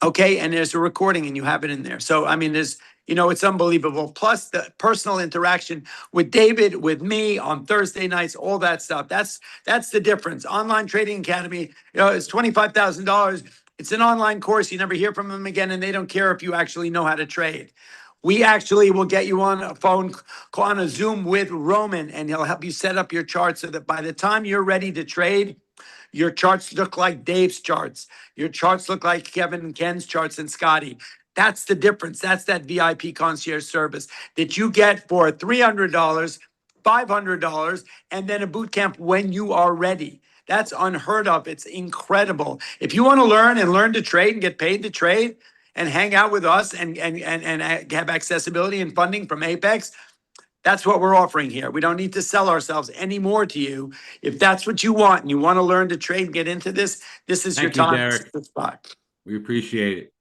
Okay. And there's a recording and you have it in there. So, I mean, it's unbelievable. Plus the personal interaction with David, with me on Thursday nights, all that stuff. That's the difference. Online Trading Academy, it's $25,000. It's an online course. You never hear from them again, and they don't care if you actually know how to trade. We actually will get you on a phone, on a Zoom with Roman, and he'll help you set up your chart so that by the time you're ready to trade, your charts look like Dave's charts. Your charts look like Kevin and Ken's charts and Scotty. That's the difference. That's that VIP concierge service that you get for $300, $500, and then a boot camp when you are ready. That's unheard of. It's incredible. If you want to learn to trade and get paid to trade and hang out with us and have accessibility and funding from Apex, that's what we're offering here. We don't need to sell ourselves anymore to you. If that's what you want and you want to learn to trade and get into this, this is your
Thank you,
time.
Derek.
This is the spot.
We appreciate it.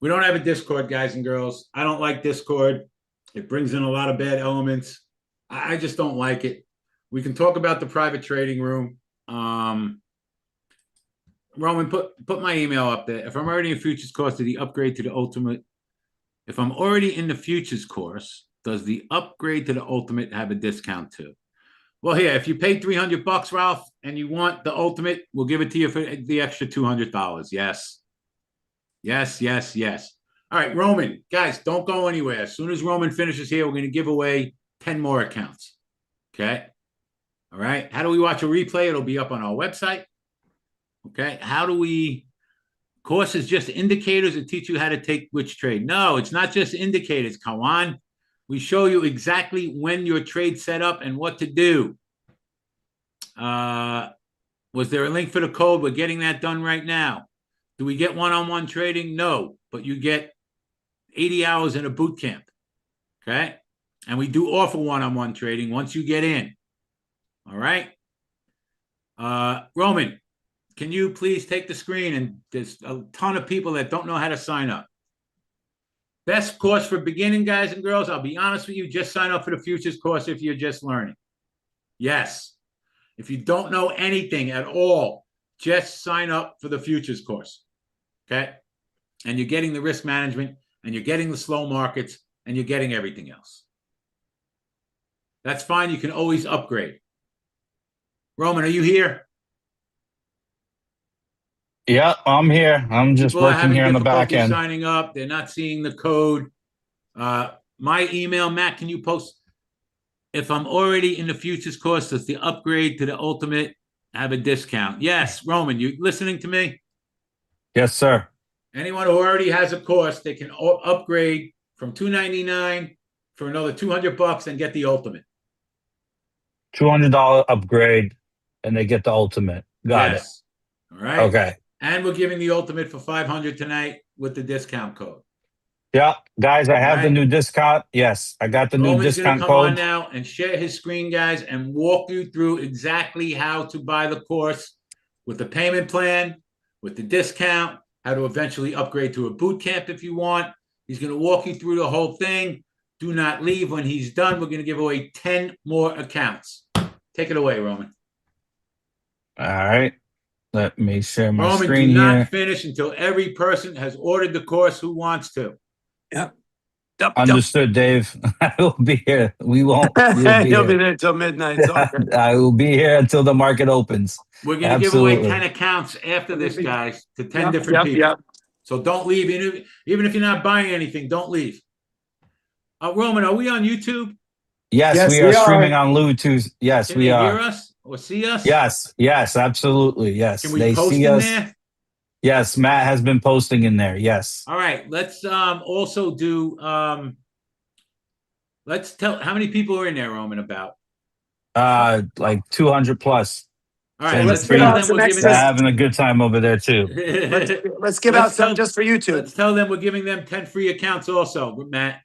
We don't have a Discord, guys and girls. I don't like Discord. It brings in a lot of bad elements. I just don't like it. We can talk about the private trading room. Roman, put my email up there. If I'm already in futures course, to the upgrade to the ultimate. If I'm already in the futures course, does the upgrade to the ultimate have a discount too? Well, here, if you pay $300, Ralph, and you want the ultimate, we'll give it to you for the extra $200. Yes. Yes, yes, yes. All right, Roman, guys, don't go anywhere. As soon as Roman finishes here, we're going to give away 10 more accounts. Okay. All right. How do we watch a replay? It'll be up on our website. Okay. How do we? Course is just indicators that teach you how to take which trade. No, it's not just indicators. Come on. We show you exactly when your trade set up and what to do. Was there a link for the code? We're getting that done right now. Do we get one-on-one trading? No, but you get 80 hours in a boot camp. Okay. And we do offer one-on-one trading once you get in. All right. Roman, can you please take the screen? And there's a ton of people that don't know how to sign up. Best course for beginning guys and girls. I'll be honest with you. Just sign up for the futures course if you're just learning. Yes. If you don't know anything at all, just sign up for the futures course. Okay. And you're getting the risk management and you're getting the slow markets and you're getting everything else. That's fine. You can always upgrade. Roman, are you here?
Yeah, I'm here. I'm just
People are
working
having
here on the back
difficulty
end.
signing up. They're not seeing the code. My email, Matt, can you post? If I'm already in the futures course, does the upgrade to the ultimate have a discount? Yes, Roman, you listening to me?
Yes, sir.
Anyone who already has a course, they can upgrade from $299 for another $200 and get the ultimate.
$200 upgrade, and they get the ultimate. Got it.
All right.
Okay.
And we're giving the ultimate for $500 tonight with the discount code.
Yeah, guys, I have the new discount. Yes, I got the new discount
code. Come on now and share his screen, guys, and walk you through exactly how to buy the course with the payment plan, with the discount, how to eventually upgrade to a boot camp if you want. He's going to walk you through the whole thing. Do not leave. When he's done, we're going to give away 10 more accounts. Take it away, Roman.
All right. Let me share my
Roman,
screen
do not
here.
finish until every person has ordered the course who wants to.
Yep.
Understood, Dave. I will be here. We won't.
He'll be there till midnight.
I will be here until the market opens.
We're going to give away 10 accounts after this, guys, to 10 different people. Yep. So don't leave. Even if you're not buying anything, don't leave. Roman, are we on YouTube?
Yes, we are streaming on YouTube. Yes, we are.
Can they hear us or see us?
Yes, absolutely. Yes.
Can we post in there?
Yes, Matt has been posting in there. Yes.
All right. Let's also do let's tell how many people are in there, Roman, about
like 200 plus.
All right, let's get out them.
They're having a good time over there too.
let's give out some just for YouTube.
Let's tell them we're giving them 10 free accounts also, Matt.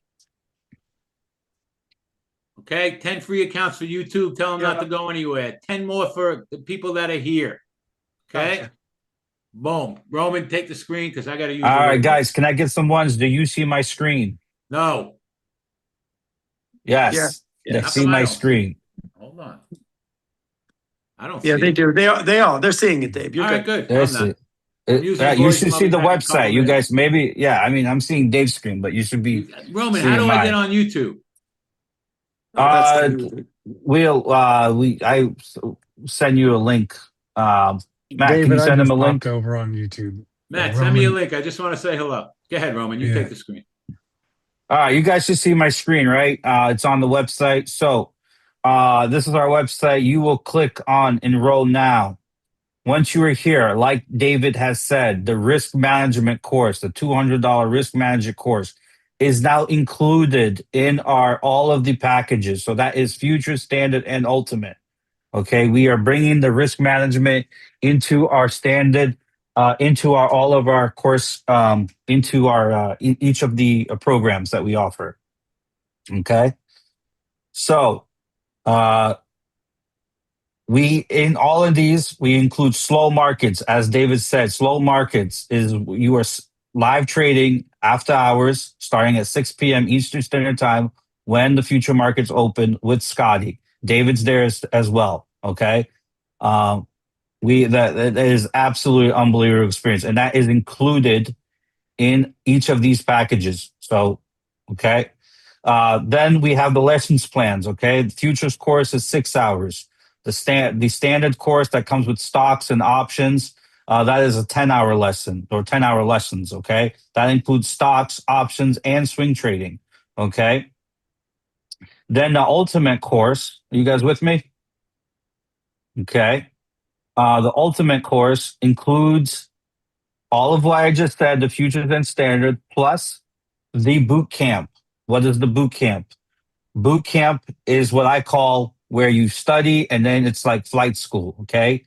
Okay, 10 free accounts for YouTube. Tell them not to go anywhere. 10 more for the people that are here. Okay. Gotcha. Boom. Roman, take the screen because I got to use it.
All right, guys, can I get some ones? Do you see my screen?
No.
Yes. Yeah. They see my screen.
Hold on. I don't see
they do. They are. They're seeing it, Dave. You're
all right, good.
You should see the website. You guys maybe, yeah, I mean, I'm seeing Dave's screen, but you should be.
Roman, how do I get on YouTube?
I send you a link. Matt,
David,
can you send him a link
over on YouTube?
Matt, send me a link. I just want to say hello. Go ahead, Roman. You take the screen.
All right, you guys should see my screen, right? It's on the website. So this is our website. You will click on enroll now. Once you are here, like David has said, the risk management course, the $200 risk management course, is now included in all of the packages. So that is future, standard, and ultimate. Okay, we are bringing the risk management into our standard, into our all of our course, into our each of the programs that we offer. Okay, so uh, we in all of these we include slow markets, as David said. Slow markets is you are live trading after hours, starting at 6 p.m. Eastern Standard Time when the future markets open with Scotty. David's there as well. Okay. Um, that is absolutely unbelievable experience, and that is included in each of these packages. So, okay. Then we have the lessons plans. Okay, the futures course is 6 hours. The standard course that comes with stocks and options, that is a 10-hour lesson or 10-hour lessons. Okay, that includes stocks, options, and swing trading. Okay. Then the ultimate course. Are you guys with me? Okay. The ultimate course includes all of what I just said, the futures and standard, plus the boot camp. What is the boot camp? Boot camp is what I call where you study and then it's like flight school. Okay.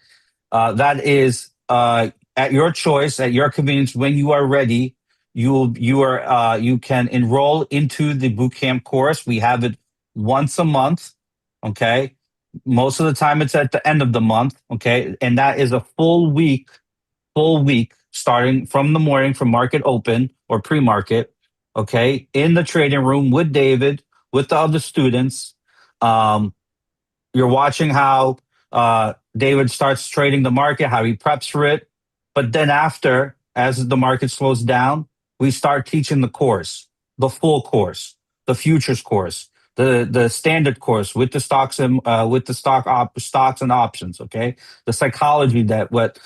That is at your choice, at your convenience. When you are ready, you can enroll into the boot camp course. We have it once a month. Okay. Most of the time it's at the end of the month. Okay. And that is a full week starting from the morning from market open or pre-market, okay, in the trading room with David, with the other students. Um, you're watching how David starts trading the market, how he preps for it. But then after, as the market slows down, we start teaching the course, the full course, the futures course, the standard course with the stocks and with the stocks and options. Okay, the psychology that what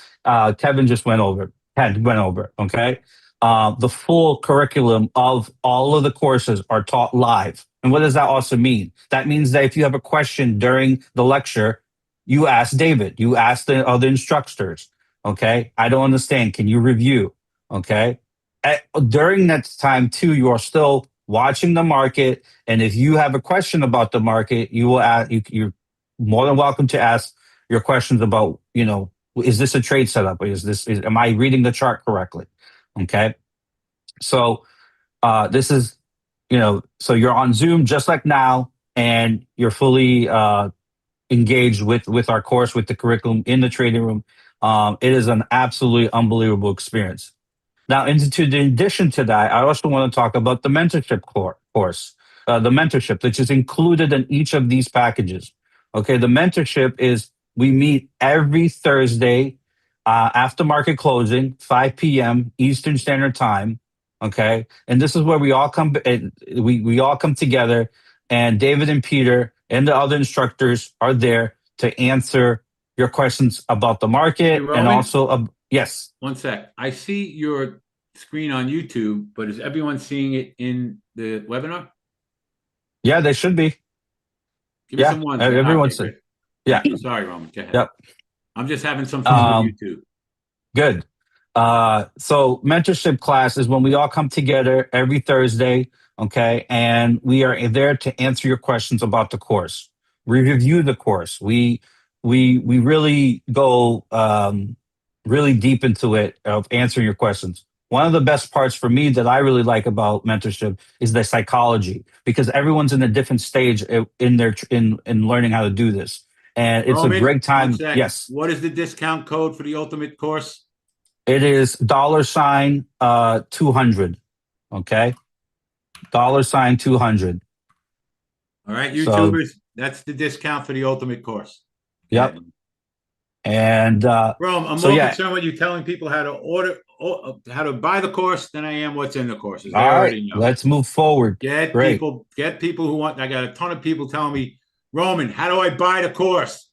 Kevin just went over. Ted went over. Okay, the full curriculum of all of the courses are taught live. And what does that also mean? That means that if you have a question during the lecture, you ask David, you ask the other instructors. Okay, I don't understand. Can you review? Okay, during that time too, you are still watching the market, and if you have a question about the market, you will ask. You're more than welcome to ask your questions about, is this a trade setup? Or am I reading the chart correctly? Okay, so this is, so you're on Zoom just like now, and you're fully engaged with our course, with the curriculum in the trading room. It is an absolutely unbelievable experience. Now, in addition to that, I also want to talk about the mentorship course, the mentorship, which is included in each of these packages. Okay, the mentorship is we meet every Thursday after market closing, 5 p.m. Eastern Standard Time. Okay, and this is where we all come. We all come together, and David and Peter and the other instructors are there to answer your questions about the market.
Hey,
and also, yes.
1 sec. I see your screen on YouTube, but is everyone seeing it in the webinar?
Yeah, they should be.
Give me some ones.
Everyone's
okay,
yeah.
Sorry, Roman. Go ahead.
Yep.
I'm just having some fun with YouTube.
Good. So mentorship class is when we all come together every Thursday, okay, and we are there to answer your questions about the course. We review the course. We really go really deep into it of answering your questions. One of the best parts for me that I really like about mentorship is the psychology, because everyone's in a different stage in their in learning how to do this, and it's
Roman,
a great time.
1 sec.
Yes.
What is the discount code for the ultimate course?
It is $200. Okay. $200.
All right,
So,
YouTubers, that's the discount for the ultimate course.
yep. And
Rome, I'm more concerned with you telling people how to order, how to buy the course than I am what's in the courses. They already know.
Let's move forward.
Get people who want. I got a ton of people telling me, Roman, how do I buy the course?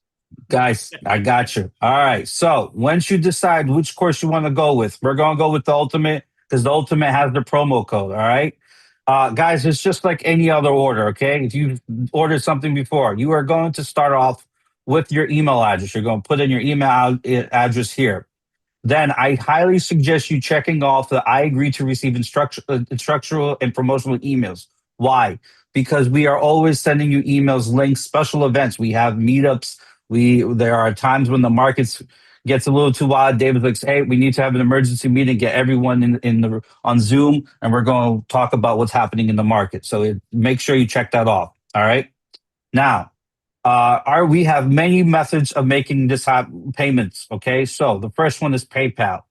Guys, I got you. All right. So once you decide which course you want to go with, we're going to go with the ultimate, because the ultimate has the promo code. All right. Guys, it's just like any other order. Okay. If you ordered something before, you are going to start off with your email address. You're going to put in your email address here. Then I highly suggest you checking off the I agree to receive instructional and promotional emails. Why? Because we are always sending you emails, links, special events. We have meetups. There are times when the markets gets a little too wild. David's like, hey, we need to have an emergency meeting, get everyone on Zoom, and we're going to talk about what's happening in the market. So make sure you check that off. All right. Now, we have many methods of making this payments. Okay. So the first one is PayPal.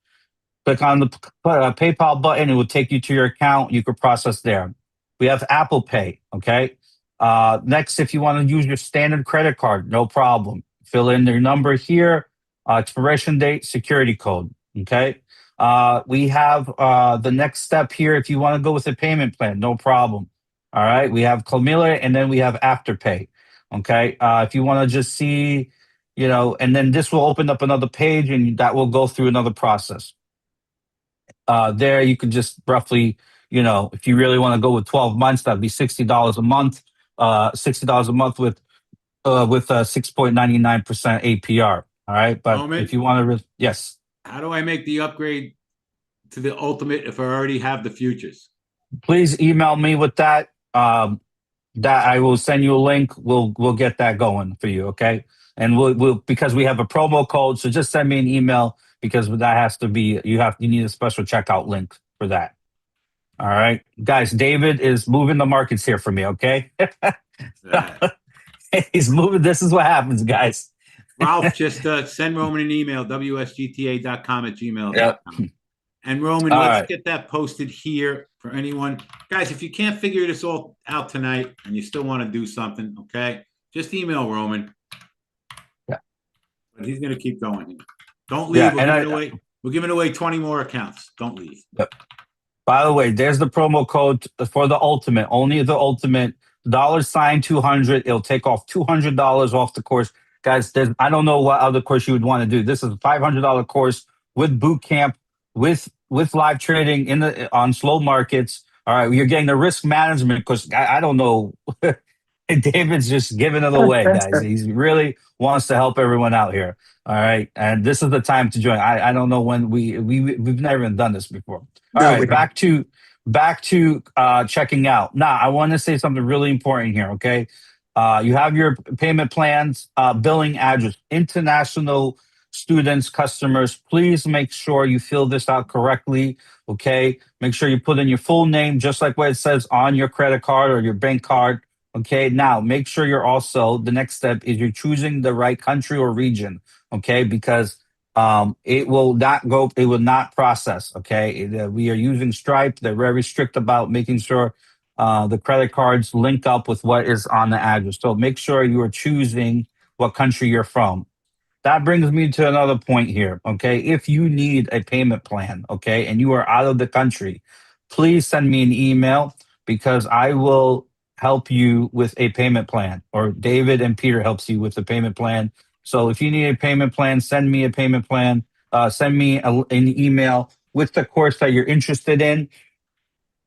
Click on the PayPal button. It will take you to your account. You could process there. We have Apple Pay. Okay. Next, if you want to use your standard credit card, no problem. Fill in your number here, expiration date, security code. Okay. We have the next step here. If you want to go with a payment plan, no problem. All right. We have Camilla, and then we have Afterpay. Okay. If you want to just see, and then this will open up another page, and that will go through another process. There you could just roughly, if you really want to go with 12 months, that'd be $60 a month. $60 a month with 6.99% APR. All right, but if you want to, yes.
How do I make the upgrade to the ultimate if I already have the futures?
Please email me with that. That I will send you a link. We'll get that going for you. Okay, and we'll because we have a promo code. So just send me an email because that has to be you need a special checkout link for that. All right, guys. David is moving the markets here for me. Okay. He's moving. This is what happens, guys.
Ralph, just send Roman an email, wsgta.com@gmail.com.
Yep.
And Roman, let's get that posted here for anyone. Guys, if you can't figure this all out tonight and you still want to do something, okay, just email Roman.
Yeah.
But he's going to keep going. Don't leave.
Yeah,
we're giving away 20 more accounts. Don't leave.
Yep. By the way, there's the promo code for the ultimate. Only the ultimate. $200. It'll take off $200 off the course. Guys, I don't know what other course you would want to do. This is a $500 course with boot camp, with live trading on slow markets. All right, you're getting the risk management because I don't know. David's just giving it away, guys. He really wants to help everyone out here. All right, and this is the time to join. I don't know when we've never even done this before. All right, back to checking out. Now, I want to say something really important here. Okay, you have your payment plans, billing address, international students, customers. Please make sure you fill this out correctly. Okay, make sure you put in your full name, just like what it says on your credit card or your bank card. Okay, now make sure you're also, the next step is you're choosing the right country or region. Okay, because it will not process. Okay, we are using Stripe. They're very strict about making sure the credit cards link up with what is on the address. So make sure you are choosing what country you're from. That brings me to another point here. Okay, if you need a payment plan, okay, and you are out of the country, please send me an email because I will help you with a payment plan, or David and Peter helps you with a payment plan. So if you need a payment plan, send me a payment plan. Send me an email with the course that you're interested in,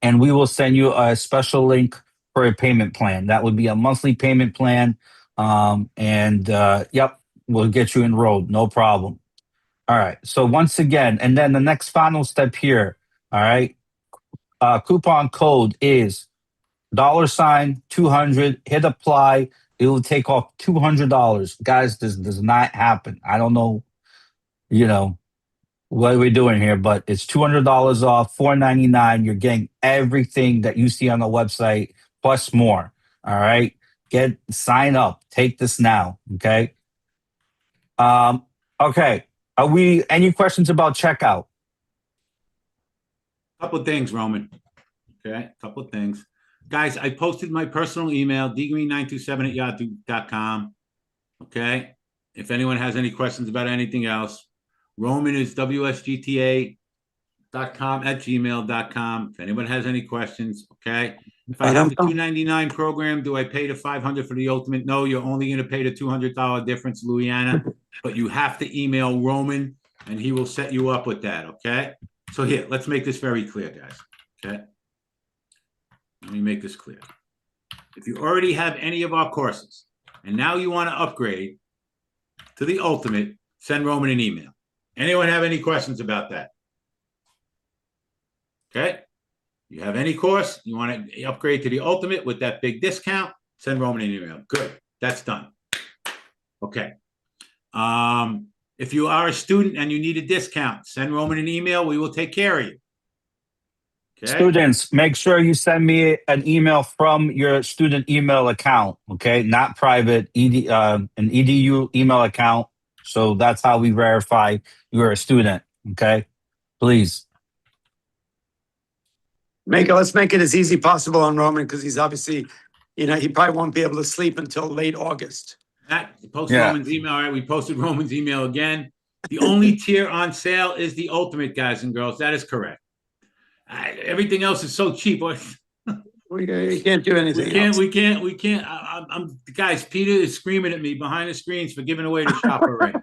and we will send you a special link for a payment plan. That would be a monthly payment plan. Yep, we'll get you enrolled. No problem. All right. So once again, and then the next final step here. All right. Coupon code is $200. Hit apply. It will take off $200. Guys, this does not happen. I don't know, what we're doing here, but it's $200 off, $499. You're getting everything that you see on the website plus more. All right. Sign up. Take this now. Okay. Okay. Any questions about checkout?
Couple of things, Roman. Okay. Couple of things. Guys, I posted my personal email, dgreen927@yahoo.com. Okay. If anyone has any questions about anything else, Roman is wsgta.com@gmail.com. If anyone has any questions, okay. If I have the $299 program, do I pay the $500 for the ultimate? No, you're only going to pay the $200 difference, Louisiana. But you have to email Roman, and he will set you up with that. Okay. So here, let's make this very clear, guys. Okay. Let me make this clear. If you already have any of our courses and now you want to upgrade to the ultimate, send Roman an email. Anyone have any questions about that? Okay. You have any course, you want to upgrade to the ultimate with that big discount, send Roman an email. Good. That's done. Okay. If you are a student and you need a discount, send Roman an email. We will take care of you. Okay.
Students, make sure you send me an email from your student email account, okay? Not private, an EDU email account. So that's how we verify you're a student, okay? Please.
Let's make it as easy possible on Roman because he's obviously, he probably won't be able to sleep until late August.
Matt, post Roman's email. All right, we posted Roman's email again. The only tier on sale is the ultimate, guys and girls. That is correct. Everything else is so cheap.
We can't do anything.
We can't. I'm guys. Peter is screaming at me behind the screens for giving away the shopper rate.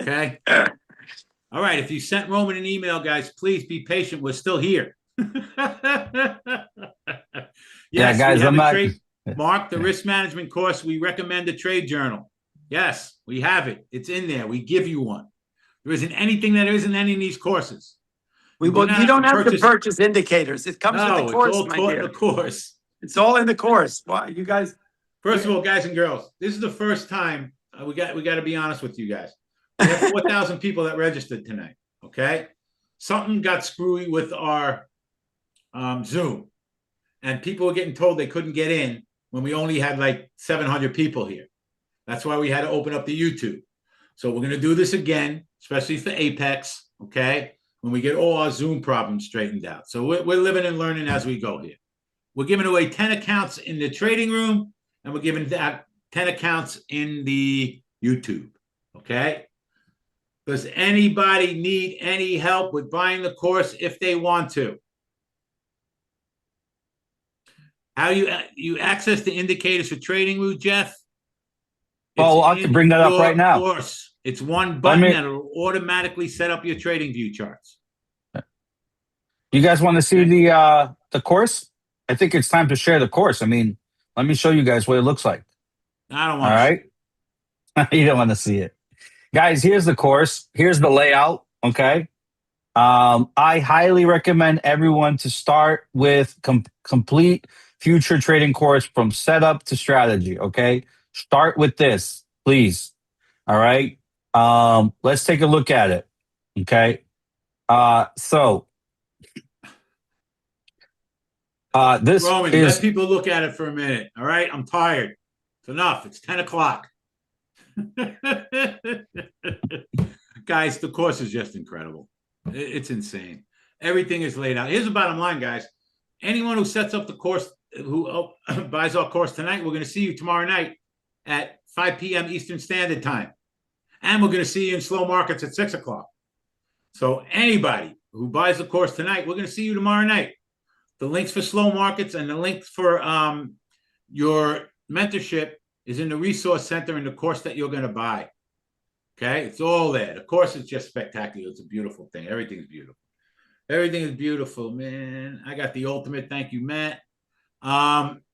Okay. All right. If you sent Roman an email, guys, please be patient. We're still here.
Yes, guys. I'm not.
Mark, the risk management course. We recommend a trade journal. Yes, we have it. It's in there. We give you one. There isn't anything that isn't any of these courses.
You don't have to purchase indicators. It comes with the course,
it's all taught in the course.
It's all in the course. Why, you guys?
First of all, guys and girls, this is the first time we got to be honest with you guys. We have 4,000 people that registered tonight. Okay, something got screwy with our Zoom, and people were getting told they couldn't get in when we only had like 700 people here. That's why we had to open up the YouTube. So we're going to do this again, especially for Apex. Okay. When we get all our Zoom problems straightened out. So we're living and learning as we go here. We're giving away 10 accounts in the trading room, and we're giving that 10 accounts in the YouTube. Okay. Does anybody need any help with buying the course if they want to? How you access the indicators for trading route, Jeff?
Oh, I can bring that up right now.
Course. It's one button that'll automatically set up your trading view charts.
You guys want to see the course? I think it's time to share the course. I mean, let me show you guys what it looks like.
I don't want
to. All right. You don't want to see it. Guys, here's the course. Here's the layout. Okay. I highly recommend everyone to start with complete future trading course from setup to strategy. Okay. Start with this, please. All right. Let's take a look at it. Okay. This
Roman, let people look at it for a minute. All right. I'm tired. It's enough. It's 10 o'clock. Guys, the course is just incredible. It's insane. Everything is laid out. Here's the bottom line, guys. Anyone who sets up the course, who buys our course tonight, we're going to see you tomorrow night at 5 p.m. Eastern Standard Time. And we're going to see you in slow markets at 6 o'clock. So anybody who buys the course tonight, we're going to see you tomorrow night. The links for slow markets and the links for your mentorship is in the resource center in the course that you're going to buy. Okay, it's all there. The course is just spectacular. It's a beautiful thing. Everything's beautiful. Everything is beautiful, man. I got the ultimate. Thank you, Matt.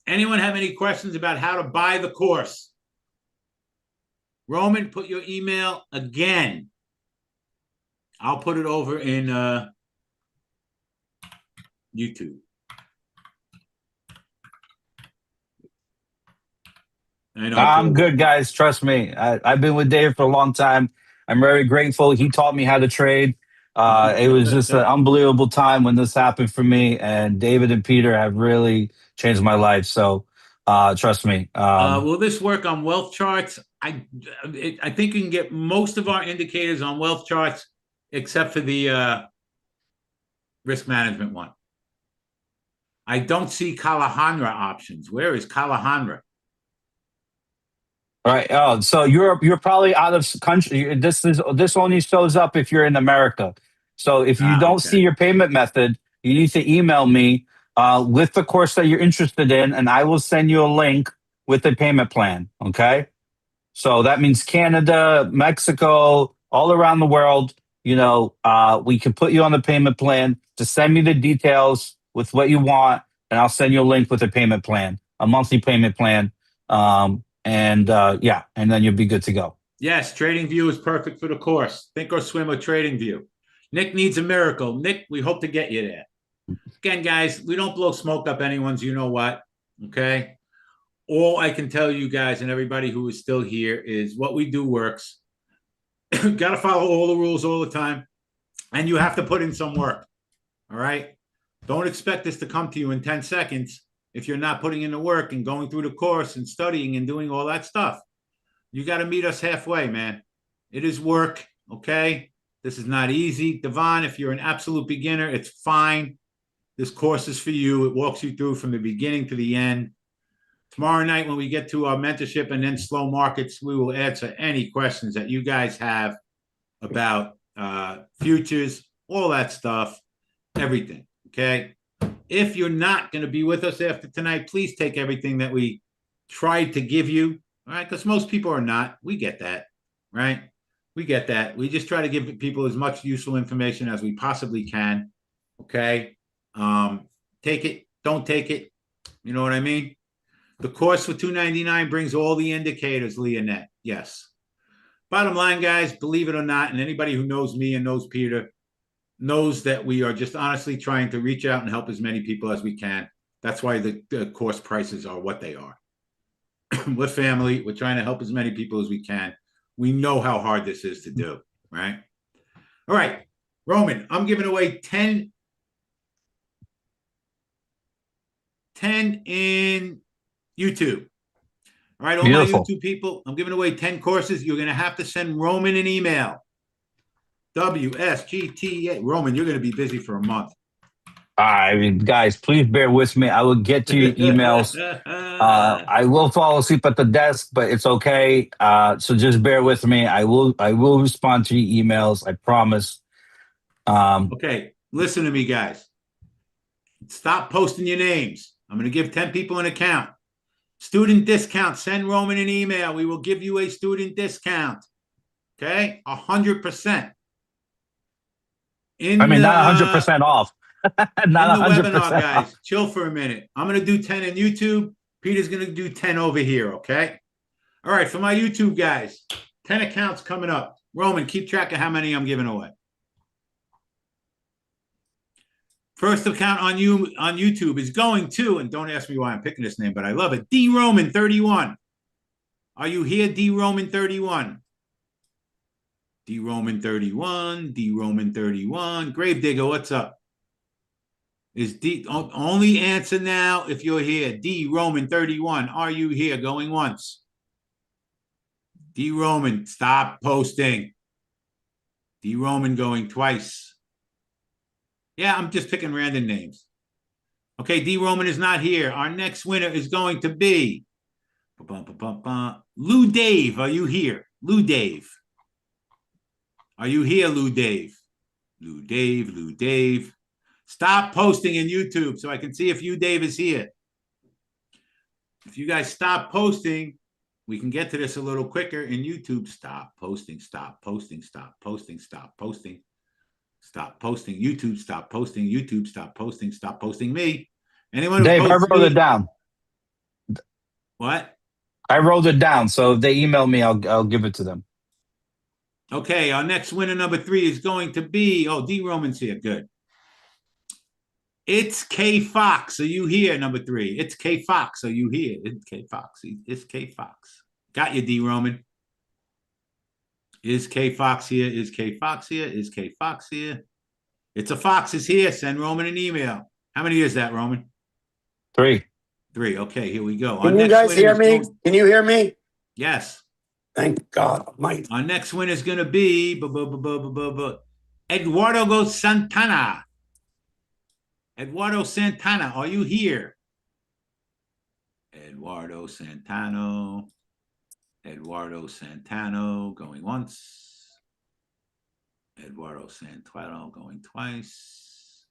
Anyone have any questions about how to buy the course? Roman, put your email again. I'll put it over in YouTube.
I'm good, guys. Trust me. I've been with Dave for a long time. I'm very grateful. He taught me how to trade. It was just an unbelievable time when this happened for me. And David and Peter have really changed my life. So trust me.
Will this work on wealth charts? I think you can get most of our indicators on wealth charts, except for the risk management one. I don't see Kalahandra options. Where is Kalahandra?
All right. Oh, so you're probably out of country. This only shows up if you're in America. So if you don't see your payment method, you need to email me with the course that you're interested in, and I will send you a link with the payment plan. Okay. So that means Canada, Mexico, all around the world. You know, we can put you on the payment plan. To send me the details with what you want, and I'll send you a link with a payment plan, a monthly payment plan. And then you'll be good to go.
Yes, TradingView is perfect for the course. Think or swim with TradingView. Nick needs a miracle. Nick, we hope to get you there. Again, guys, we don't blow smoke up anyone's you know what, okay? All I can tell you guys and everybody who is still here is what we do works. Got to follow all the rules all the time. And you have to put in some work. All right. Don't expect this to come to you in 10 seconds if you're not putting in the work and going through the course and studying and doing all that stuff. You got to meet us halfway, man. It is work. Okay. This is not easy. Devon, if you're an absolute beginner, it's fine. This course is for you. It walks you through from the beginning to the end. Tomorrow night, when we get to our mentorship and then slow markets, we will answer any questions that you guys have about futures, all that stuff, everything. Okay. If you're not going to be with us after tonight, please take everything that we tried to give you. All right. Because most people are not. We get that. Right. We get that. We just try to give people as much useful information as we possibly can. Okay. Take it. Don't take it. You know what I mean? The course for $299 brings all the indicators, Leonette. Yes. Bottom line, guys, believe it or not, and anybody who knows me and knows Peter knows that we are just honestly trying to reach out and help as many people as we can. That's why the course prices are what they are. We're family. We're trying to help as many people as we can. We know how hard this is to do, right? All right, Roman, I'm giving away 10 in YouTube. All right, all
Beautiful.
my YouTube people, I'm giving away 10 courses. You're going to have to send Roman an email. WSGTA. Roman, you're going to be busy for a month.
I mean, guys, please bear with me. I will get to your emails. I will fall asleep at the desk, but it's okay. So just bear with me. I will respond to your emails. I promise.
Okay, listen to me, guys. Stop posting your names. I'm going to give 10 people an account. Student discount. Send Roman an email. We will give you a student discount. Okay, 100%.
Not 100% off. Not
in the
100%
webinar, guys,
off.
chill for a minute. I'm going to do 10 in YouTube. Peter's going to do 10 over here, okay? All right, for my YouTube guys, 10 accounts coming up. Roman, keep track of how many I'm giving away. First account on YouTube is going to, and don't ask me why I'm picking this name, but I love it, D Roman 31. Are you here, D Roman 31? D Roman 31, D Roman 31. Gravedigger, what's up? Is D only answer now if you're here? D Roman 31. Are you here? Going once. D Roman, stop posting. D Roman going twice. Yeah, I'm just picking random names. Okay, D Roman is not here. Our next winner is going to be Lou Dave. Are you here? Lou Dave. Are you here, Lou Dave? Lou Dave, Lou Dave. Stop posting in YouTube so I can see if you, Dave, is here. If you guys stop posting, we can get to this a little quicker in YouTube. Stop posting, stop posting, stop posting, stop posting, stop posting. YouTube, stop posting. YouTube, stop posting, stop posting me. Anyone who
Dave, I
posts
wrote
me,
it down.
What?
I wrote it down. So if they email me, I'll give it to them.
Okay, our next winner, number 3, is going to be, D Roman's here. Good. It's K Fox. Are you here? Number 3. It's K Fox. Are you here? It's K Fox. It's K Fox. Got you, D Roman. Is K Fox here? Is K Fox here? Is K Fox here? It's a Fox is here. Send Roman an email. How many is that, Roman?
3.
3. Okay, here we go.
Can you guys hear me? Can you hear me?
Yes.
Thank God Almighty.
Our next winner is going to be Eduardo Santana. Eduardo Santana, are you here? Eduardo Santano. Eduardo Santano going once. Eduardo Santano going twice.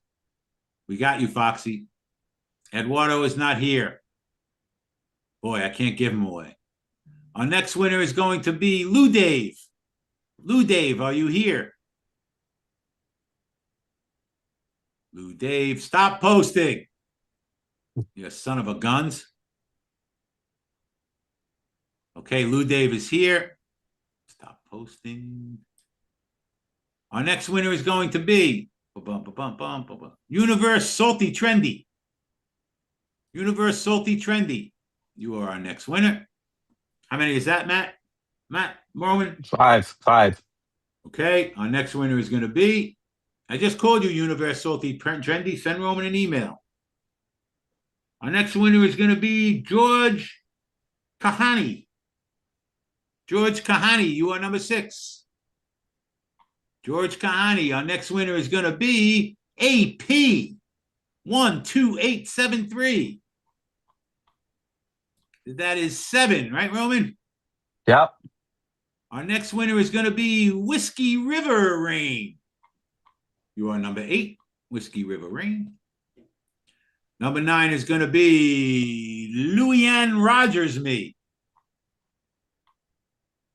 We got you, Foxy. Eduardo is not here. Boy, I can't give him away. Our next winner is going to be Lou Dave. Lou Dave, are you here? Lou Dave, stop posting. You son of a guns. Okay, Lou Dave is here. Stop posting. Our next winner is going to be Universe Salty Trendy. Universe Salty Trendy. You are our next winner. How many is that, Matt? Roman?
5.
Okay, our next winner is going to be, I just called you, Universe Salty Trendy. Send Roman an email. Our next winner is going to be George Kahani. George Kahani, you are number 6. George Kahani, our next winner is going to be AP 12873. That is 7, right, Roman?
Yep.
Our next winner is going to be Whiskey River Rain. You are number 8, Whiskey River Rain. Number 9 is going to be Louianne Rogers Me.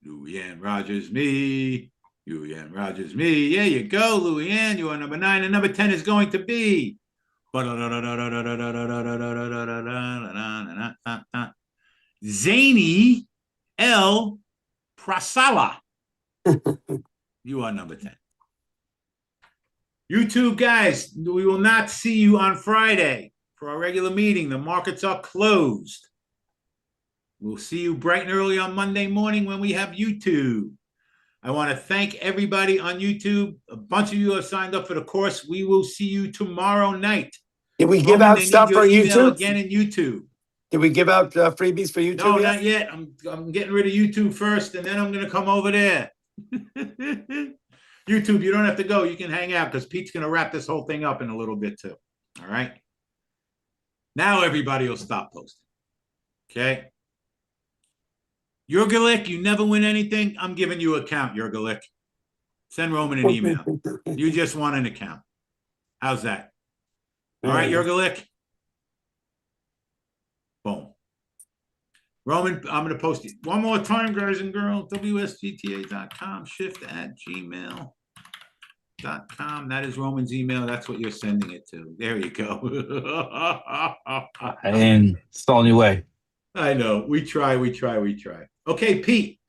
Louianne Rogers Me. Louianne Rogers Me. There you go, Louianne. You are number 9. And number 10 is going to be Zany L. Prasala. You are number 10. YouTube guys, we will not see you on Friday for our regular meeting. The markets are closed. We'll see you bright and early on Monday morning when we have YouTube. I want to thank everybody on YouTube. A bunch of you have signed up for the course. We will see you tomorrow night.
Did we give out stuff for YouTube?
Again in YouTube.
Did we give out freebies for YouTube?
No, not yet. I'm getting rid of YouTube first, and then I'm going to come over there. YouTube, you don't have to go. You can hang out because Pete's going to wrap this whole thing up in a little bit too. All right. Now everybody will stop posting. Okay. Yurgalik, you never win anything. I'm giving you an account, Yurgalik. Send Roman an email. You just want an account. How's that? All right, Yurgalik. Boom. Roman, I'm going to post it one more time, guys and girls. WSGTA.com, shift@gmail.com. That is Roman's email. That's what you're sending it to. There you go.
And it's the only way.
I know. We try. Okay, Pete.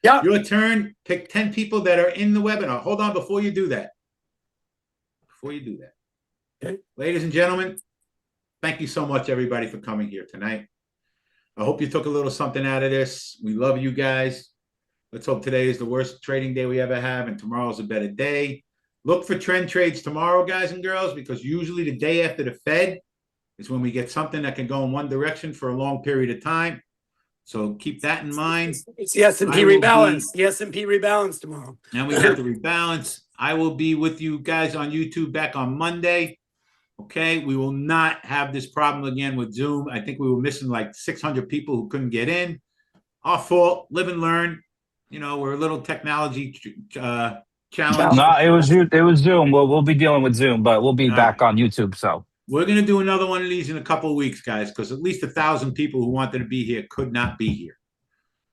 Yeah.
Your turn. Pick 10 people that are in the webinar. Hold on before you do that.
Okay.
Ladies and gentlemen, thank you so much, everybody, for coming here tonight. I hope you took a little something out of this. We love you guys. Let's hope today is the worst trading day we ever have and tomorrow's a better day. Look for trend trades tomorrow, guys and girls, because usually the day after the Fed is when we get something that can go in one direction for a long period of time. So keep that in mind.
It's the S&P rebalance. The S&P rebalance tomorrow.
And we have to rebalance. I will be with you guys on YouTube back on Monday. Okay, we will not have this problem again with Zoom. I think we were missing like 600 people who couldn't get in. Our fault. Live and learn. You know, we're a little technology challenged.
No, it was Zoom. We'll be dealing with Zoom, but we'll be back on YouTube. So
we're going to do another one of these in a couple of weeks, guys, because at least 1,000 people who wanted to be here could not be here.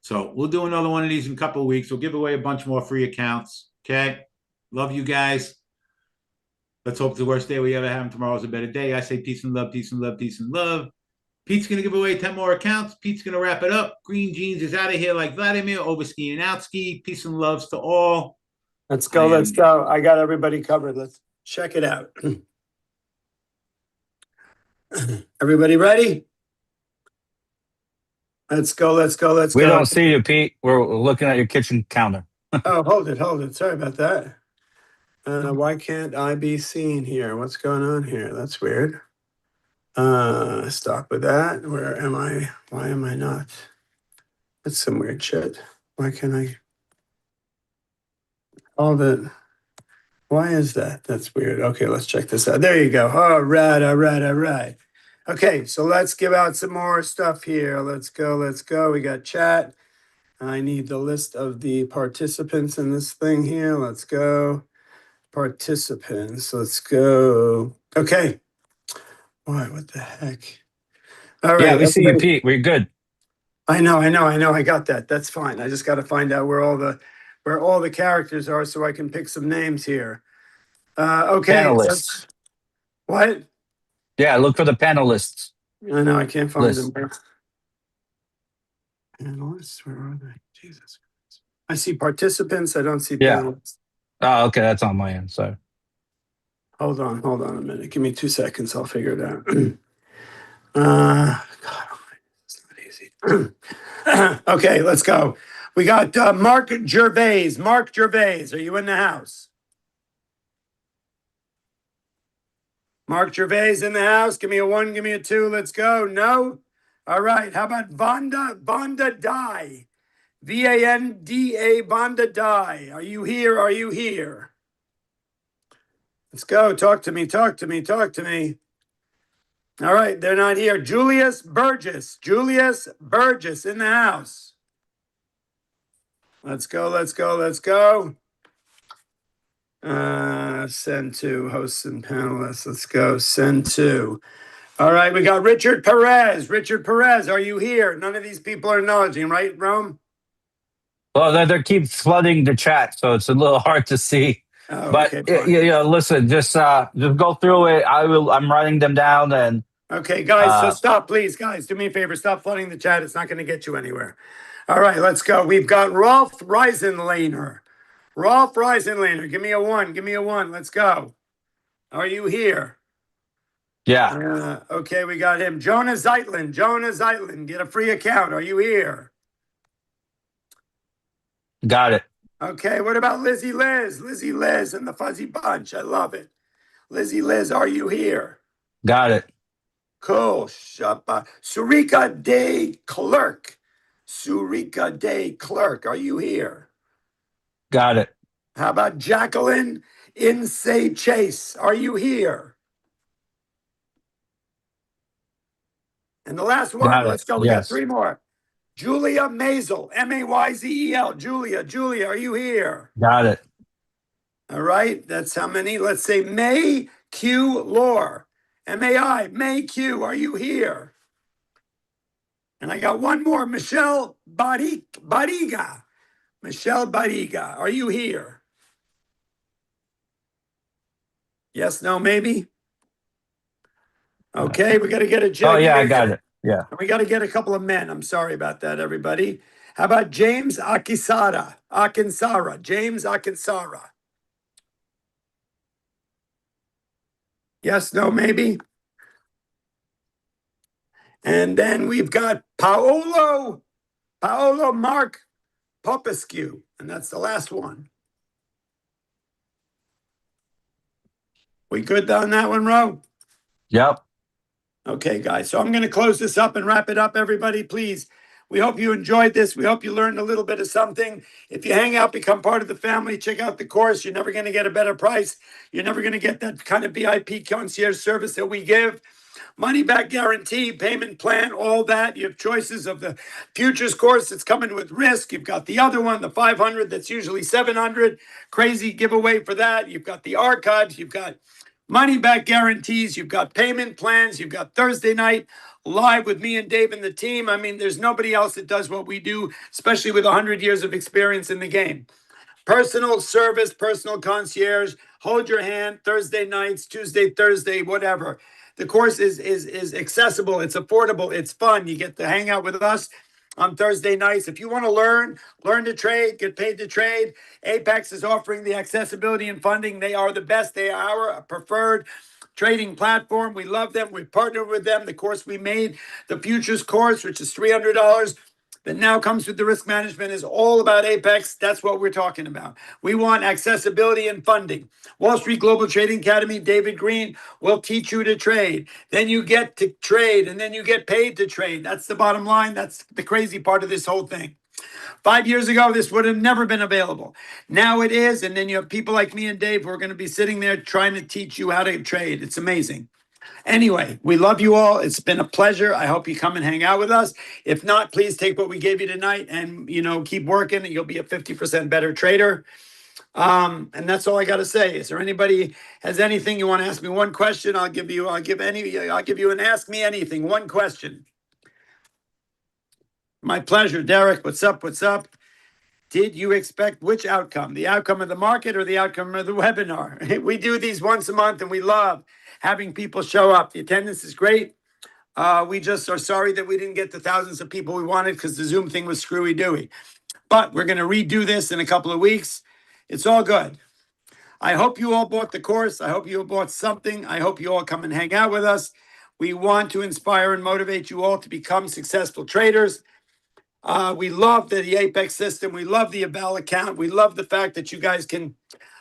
So we'll do another one of these in a couple of weeks. We'll give away a bunch more free accounts. Okay, love you guys. Let's hope the worst day we ever have. Tomorrow's a better day. I say peace and love, peace and love, peace and love. Pete's going to give away 10 more accounts. Pete's going to wrap it up. Green Jeans is out of here like Vladimir. Over ski and out ski. Peace and loves to all.
Let's go. Let's go. I got everybody covered. Let's check it out. Everybody ready? Let's go. Let's go. Let's go.
We don't see you, Pete. We're looking at your kitchen counter.
Oh, hold it. Sorry about that. Why can't I be seen here? What's going on here? That's weird. Stop with that. Where am I? Why am I not? That's some weird shit. Why can't I? Hold it. Why is that? That's weird. Okay, let's check this out. There you go. All right. Okay, so let's give out some more stuff here. Let's go. We got chat. I need the list of the participants in this thing here. Let's go. Participants. Let's go. Okay. Why? What the heck? All right.
Yeah, we see you, Pete. We're good.
I know. I got that. That's fine. I just got to find out where all the characters are so I can pick some names here. Okay.
Panelists.
What?
Yeah, look for the panelists.
I know. I can't find
List.
them. Panelists. Where are they? Jesus Christ. I see participants. I don't see panelists.
Oh, okay. That's on my end. Sorry.
Hold on a minute. Give me 2 seconds. I'll figure it out. God, it's not easy. Okay, let's go. We got Mark Gervais. Mark Gervais, are you in the house? Mark Gervais in the house. Give me a 1, give me a 2. Let's go. No? All right. How about Vonda Dye? Vanda Vonda Dye. Are you here? Are you here? Let's go. Talk to me. Talk to me. Talk to me. All right. They're not here. Julius Burgess. Julius Burgess in the house. Let's go. Let's go. Let's go. Send to hosts and panelists. Let's go. Send to. All right, we got Richard Perez. Richard Perez, are you here? None of these people are acknowledging, right, Rome?
Well, they keep flooding the chat, so it's a little hard to see.
Oh,
But
okay, fine.
listen, just go through it. I'm writing them down, and
okay, guys. So stop, please, guys. Do me a favor. Stop flooding the chat. It's not going to get you anywhere. All right, let's go. We've got Rolf Reisenlaner. Rolf Reisenlaner, give me a 1. Give me a 1. Let's go. Are you here?
yeah,
Okay, we got him. Jonah Zeitlin. Jonah Zeitlin, get a free account. Are you here?
got it.
Okay, what about Lizzie Liz? Lizzie Liz and the Fuzzy Bunch. I love it. Lizzie Liz, are you here?
Got it.
Cool. Surika Day Clerk. Surika Day Clerk, are you here?
Got it.
How about Jacqueline Insay Chase? Are you here? And the last one,
Got it.
let's go. We
Yes.
got 3 more. Julia Mazel, Mayzel. Julia, are you here?
Got it.
All right, that's how many. Let's say May Q Lore. May Q, are you here? And I got one more, Michelle Bariga. Michelle Bariga, are you here? Yes, no, maybe? Okay, we got to get a Jay.
Oh yeah, I got it. Yeah.
We got to get a couple of men. I'm sorry about that, everybody. How about James Akinsara? James Akinsara. Yes, no, maybe? And then we've got Paolo Mark Popescu. And that's the last one. We good on that one, Ro?
Yep.
Okay, guys. So I'm going to close this up and wrap it up, everybody. Please. We hope you enjoyed this. We hope you learned a little bit of something. If you hang out, become part of the family, check out the course. You're never going to get a better price. You're never going to get that kind of VIP concierge service that we give. Money back guarantee, payment plan, all that. You have choices of the futures course that's coming with risk. You've got the other one, the 500, that's usually 700. Crazy giveaway for that. You've got the archives. You've got money back guarantees. You've got payment plans. You've got Thursday night live with me and Dave and the team. I mean, there's nobody else that does what we do, especially with 100 years of experience in the game. Personal service, personal concierge, hold your hand, Thursday nights, Tuesday, Thursday, whatever. The course is accessible, it's affordable, it's fun. You get to hang out with us on Thursday nights. If you want to learn to trade, get paid to trade, Apex is offering the accessibility and funding. They are the best. They are our preferred trading platform. We love them. We partnered with them. The course we made, the futures course, which is $300, that now comes with the risk management, is all about Apex. That's what we're talking about. We want accessibility and funding. Wall Street Global Trading Academy, David Green will teach you to trade. Then you get to trade, and then you get paid to trade. That's the bottom line. That's the crazy part of this whole thing. 5 years ago, this would have never been available. Now it is, and then you have people like me and Dave who are going to be sitting there trying to teach you how to trade. It's amazing. Anyway, we love you all. It's been a pleasure. I hope you come and hang out with us. If not, please take what we gave you tonight and, keep working, and you'll be a 50% better trader. And that's all I got to say. Is there anybody has anything you want to ask me? One question, I'll give you an ask me anything. One question. My pleasure. Derek, what's up? What's up? Did you expect which outcome? The outcome of the market or the outcome of the webinar? We do these once a month, and we love having people show up. The attendance is great. We just are sorry that we didn't get the thousands of people we wanted because the Zoom thing was screwy-dooey. But we're going to redo this in a couple of weeks. It's all good. I hope you all bought the course. I hope you all bought something. I hope you all come and hang out with us. We want to inspire and motivate you all to become successful traders. We love the Apex system. We love the Eval account. We love the fact that you guys can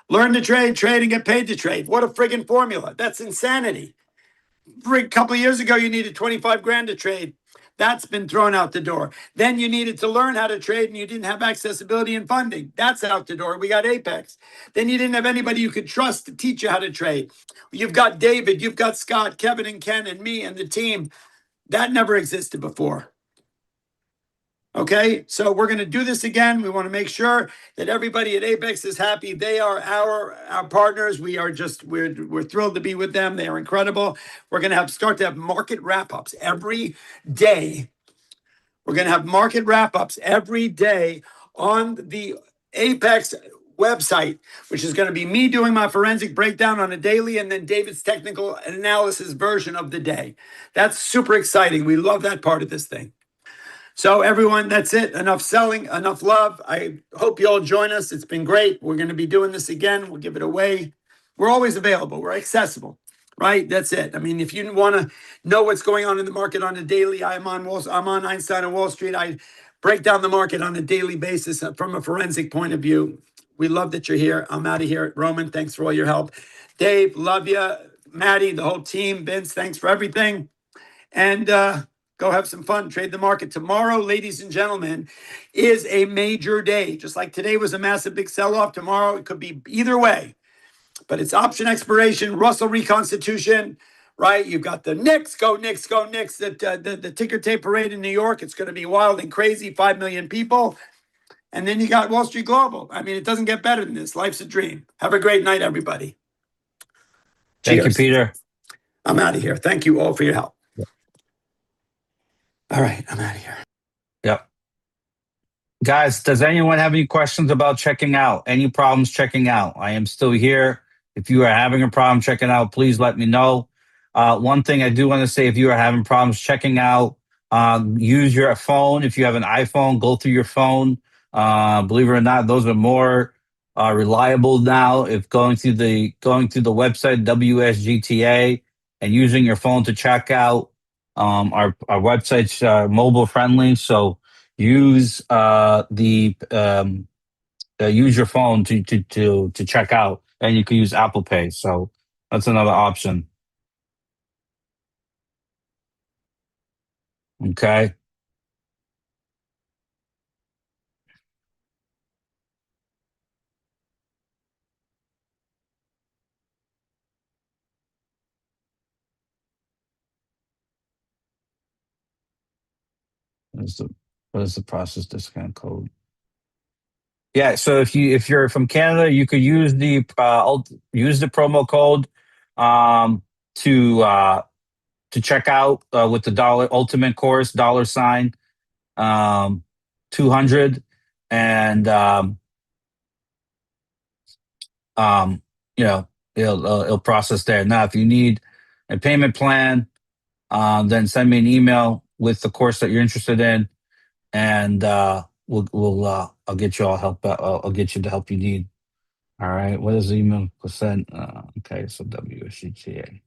learn to trade, and get paid to trade. What a friggin' formula. That's insanity. A couple of years ago, you needed 25 grand to trade. That's been thrown out the door. Then you needed to learn how to trade and you didn't have accessibility and funding. That's out the door. We got Apex. Then you didn't have anybody you could trust to teach you how to trade. You've got David, you've got Scott, Kevin and Ken and me and the team. That never existed before. Okay, so we're going to do this again. We want to make sure that everybody at Apex is happy. They are our partners. We're thrilled to be with them. They are incredible. We're going to start to have market wrap-ups every day. We're going to have market wrap-ups every day on the Apex website, which is going to be me doing my forensic breakdown on a daily and then David's technical analysis version of the day. That's super exciting. We love that part of this thing. So everyone, that's it. Enough selling, enough love. I hope you all join us. It's been great. We're going to be doing this again. We'll give it away. We're always available. We're accessible, right? That's it. I mean, if you want to know what's going on in the market on a daily, I'm on Einstein on Wall Street. I break down the market on a daily basis from a forensic point of view. We love that you're here. I'm out of here. Roman, thanks for all your help. Dave, love you. Maddie, the whole team. Vince, thanks for everything. And go have some fun. Trade the market. Tomorrow, ladies and gentlemen, is a major day. Just like today was a massive big sell-off, tomorrow it could be either way. But it's option expiration, Russell reconstitution, right? You've got the Knicks, go Knicks, go Knicks, the ticker tape parade in New York. It's going to be wild and crazy, 5 million people. And then you got Wall Street Global. I mean, it doesn't get better than this. Life's a dream. Have a great night, everybody.
Thank
Cheers.
you, Peter.
I'm out of here. Thank you all for your help. All right, I'm out of here.
Yep. Guys, does anyone have any questions about checking out? Any problems checking out? I am still here. If you are having a problem checking out, please let me know. One thing I do want to say, if you are having problems checking out, use your phone. If you have an iPhone, go through your phone. Believe it or not, those are more reliable now. If going through the website WSGTA and using your phone to check out, our website's mobile friendly, so use use your phone to check out, and you can use Apple Pay. So that's another option. Okay. What is the process discount code? Yeah, so if you're from Canada, you could use the promo code to check out with the dollar ultimate course $sign 200, and you know, it'll process there. Now, if you need a payment plan, then send me an email with the course that you're interested in, and I'll get you all help. I'll get you the help you need. All right. What is the email percent? Okay, so WSGTA.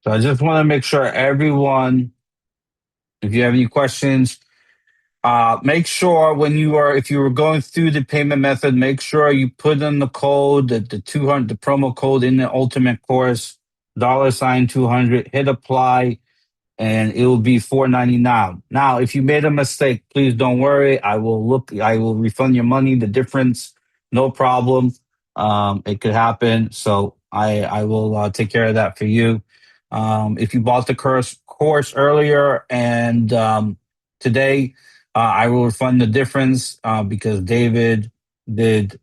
So I just want to make sure everyone, if you have any questions, make sure if you were going through the payment method, make sure you put in the code, the 200, the promo code in the ultimate course, $sign 200, hit apply, and it will be $4.99. Now, if you made a mistake, please don't worry. I will refund your money, the difference, no problem. It could happen. So I will take care of that for you. If you bought the course earlier and today, I will refund the difference because David did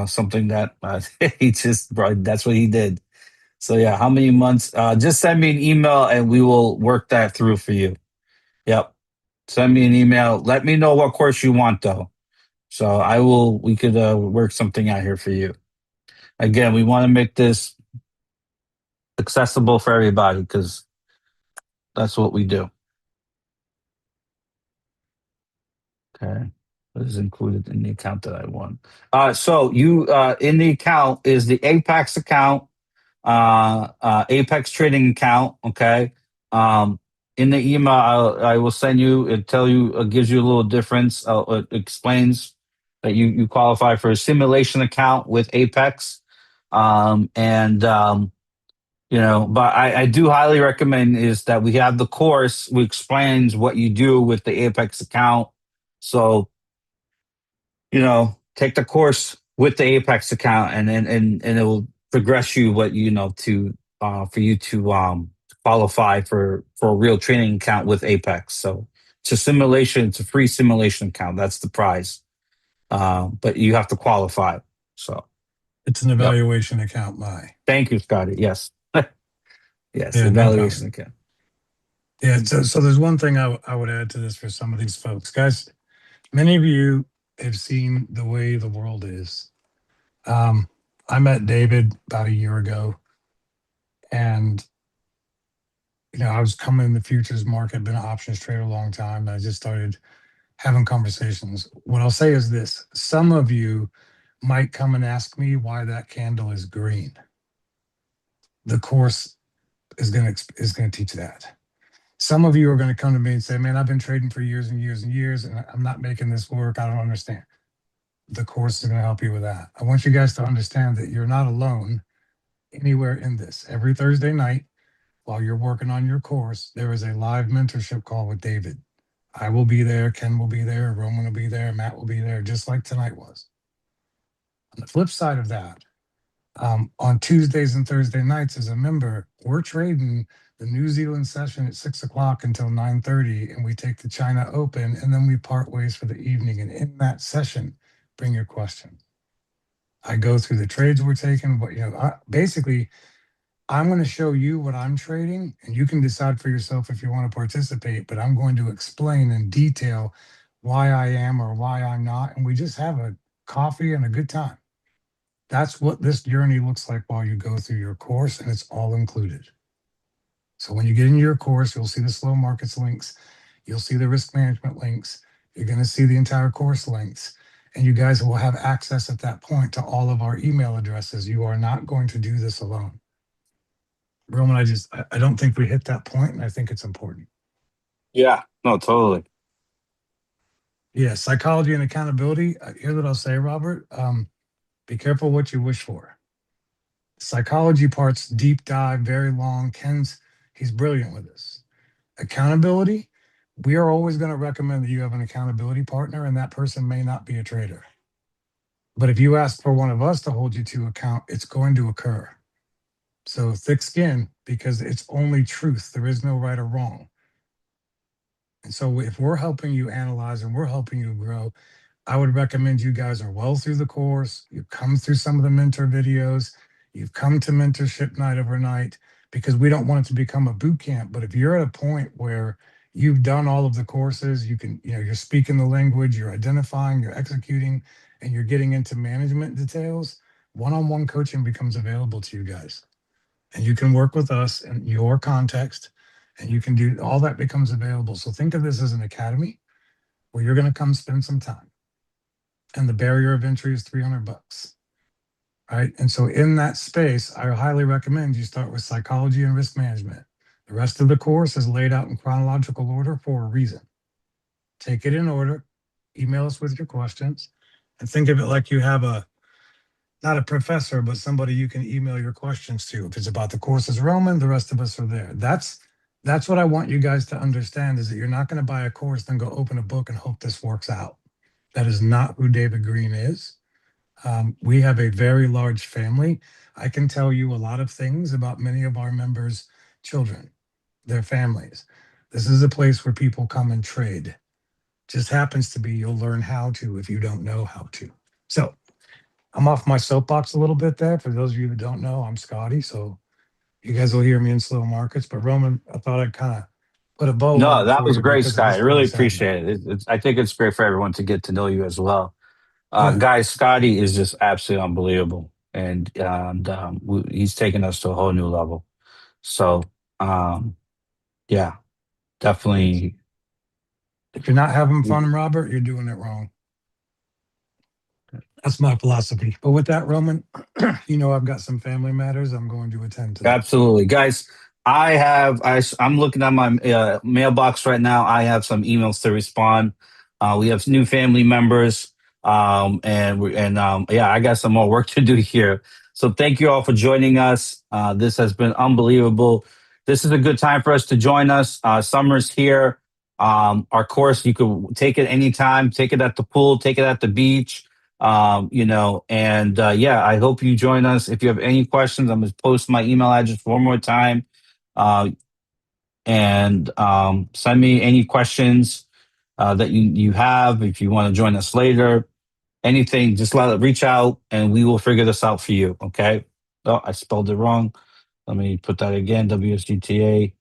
something that that's what he did. So yeah, how many months? Just send me an email and we will work that through for you. Yep. Send me an email. Let me know what course you want though. So we could work something out here for you. Again, we want to make this accessible for everybody because that's what we do. Okay. What is included in the account that I won? So you in the account is the Apex account. Apex trading account. Okay. In the email, I will send you. It tell you. It gives you a little difference. It explains that you qualify for a simulation account with Apex. But I do highly recommend is that we have the course which explains what you do with the Apex account. So, take the course with the Apex account, and it will progress you what to for you to qualify for a real training account with Apex. So it's a simulation, it's a free simulation account. That's the prize. But you have to qualify. So
It's an
yep.
evaluation account, my.
Thank you, Scotty. Yes. Yes,
Yeah, no
evaluation
problem.
account.
Yeah, so there's one thing I would add to this for some of these folks. Guys, many of you have seen the way the world is. I met David about a year ago, and I was coming in the futures market, been an options trader a long time, and I just started having conversations. What I'll say is this: some of you might come and ask me why that candle is green. The course is going to teach that. Some of you are going to come to me and say, man, I've been trading for years and years and years, and I'm not making this work. I don't understand. The course is going to help you with that. I want you guys to understand that you're not alone anywhere in this. Every Thursday night, while you're working on your course, there is a live mentorship call with David. I will be there. Ken will be there. Roman will be there. Matt will be there, just like tonight was. On the flip side of that, on Tuesdays and Thursday nights, as a member, we're trading the New Zealand session at 6 o'clock until 9:30, and we take the China Open, and then we part ways for the evening. And in that session, bring your question. I go through the trades we're taking, but basically, I'm going to show you what I'm trading, and you can decide for yourself if you want to participate. But I'm going to explain in detail why I am or why I'm not, and we just have a coffee and a good time. That's what this journey looks like while you go through your course, and it's all included. So when you get into your course, you'll see the slow markets links, you'll see the risk management links, you're going to see the entire course links, and you guys will have access at that point to all of our email addresses. You are not going to do this alone. Roman, I don't think we hit that point, and I think it's important.
Yeah, no, totally.
Yeah, psychology and accountability. Here's what I'll say, Robert. Be careful what you wish for. Psychology part's deep dive, very long. He's brilliant with this. Accountability, we are always going to recommend that you have an accountability partner, and that person may not be a trader. But if you ask for one of us to hold you to account, it's going to occur. So thick skin, because it's only truth. There is no right or wrong. And so if we're helping you analyze and we're helping you grow, I would recommend you guys are well through the course. You've come through some of the mentor videos. You've come to mentorship night overnight, because we don't want it to become a boot camp. But if you're at a point where you've done all of the courses, you're speaking the language, you're identifying, you're executing, and you're getting into management details, one-on-one coaching becomes available to you guys. And you can work with us in your context, and you can do all that becomes available. So think of this as an academy where you're going to come spend some time. And the barrier of entry is $300, right? And so in that space, I highly recommend you start with psychology and risk management. The rest of the course is laid out in chronological order for a reason. Take it in order, email us with your questions, and think of it like you have not a professor, but somebody you can email your questions to. If it's about the courses, Roman, the rest of us are there. That's what I want you guys to understand, is that you're not going to buy a course, then go open a book and hope this works out. That is not who David Green is. We have a very large family. I can tell you a lot of things about many of our members' children, their families. This is a place where people come and trade. Just happens to be you'll learn how to if you don't know how to. So I'm off my soapbox a little bit there. For those of you who don't know, I'm Scotty. So you guys will hear me in slow markets. But Roman, I thought I'd kind of put a bow on
No,
it
that
for
was
you
great,
because of
Scott. I
this
really
past segment.
appreciate it. I think it's great for everyone to get to know you as well.
Yeah.
Guys, Scotty is just absolutely unbelievable, and he's taken us to a whole new level. So, yeah, definitely.
If you're not having fun, Robert, you're doing it wrong. That's my philosophy. But with that, Roman, I've got some family matters I'm going to attend to.
Absolutely, guys. I'm looking at my mailbox right now. I have some emails to respond. We have new family members, yeah, I got some more work to do here. So thank you all for joining us. This has been unbelievable. This is a good time for us to join us. Summer's here. Our course, you could take it anytime. Take it at the pool. Take it at the beach. Yeah, I hope you join us. If you have any questions, I'm going to post my email address one more time. Send me any questions that you have. If you want to join us later, anything, just reach out and we will figure this out for you. Okay. Oh, I spelled it wrong. Let me put that again. WSGTA.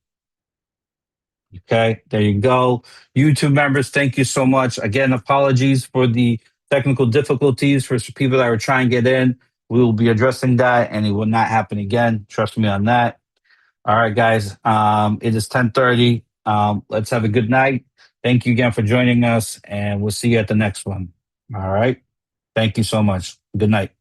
Okay, there you go. YouTube members, thank you so much. Again, apologies for the technical difficulties for people that were trying to get in. We will be addressing that and it will not happen again. Trust me on that. All right, guys. It is 10:30. Let's have a good night. Thank you again for joining us and we'll see you at the next one. All right. Thank you so much. Good night.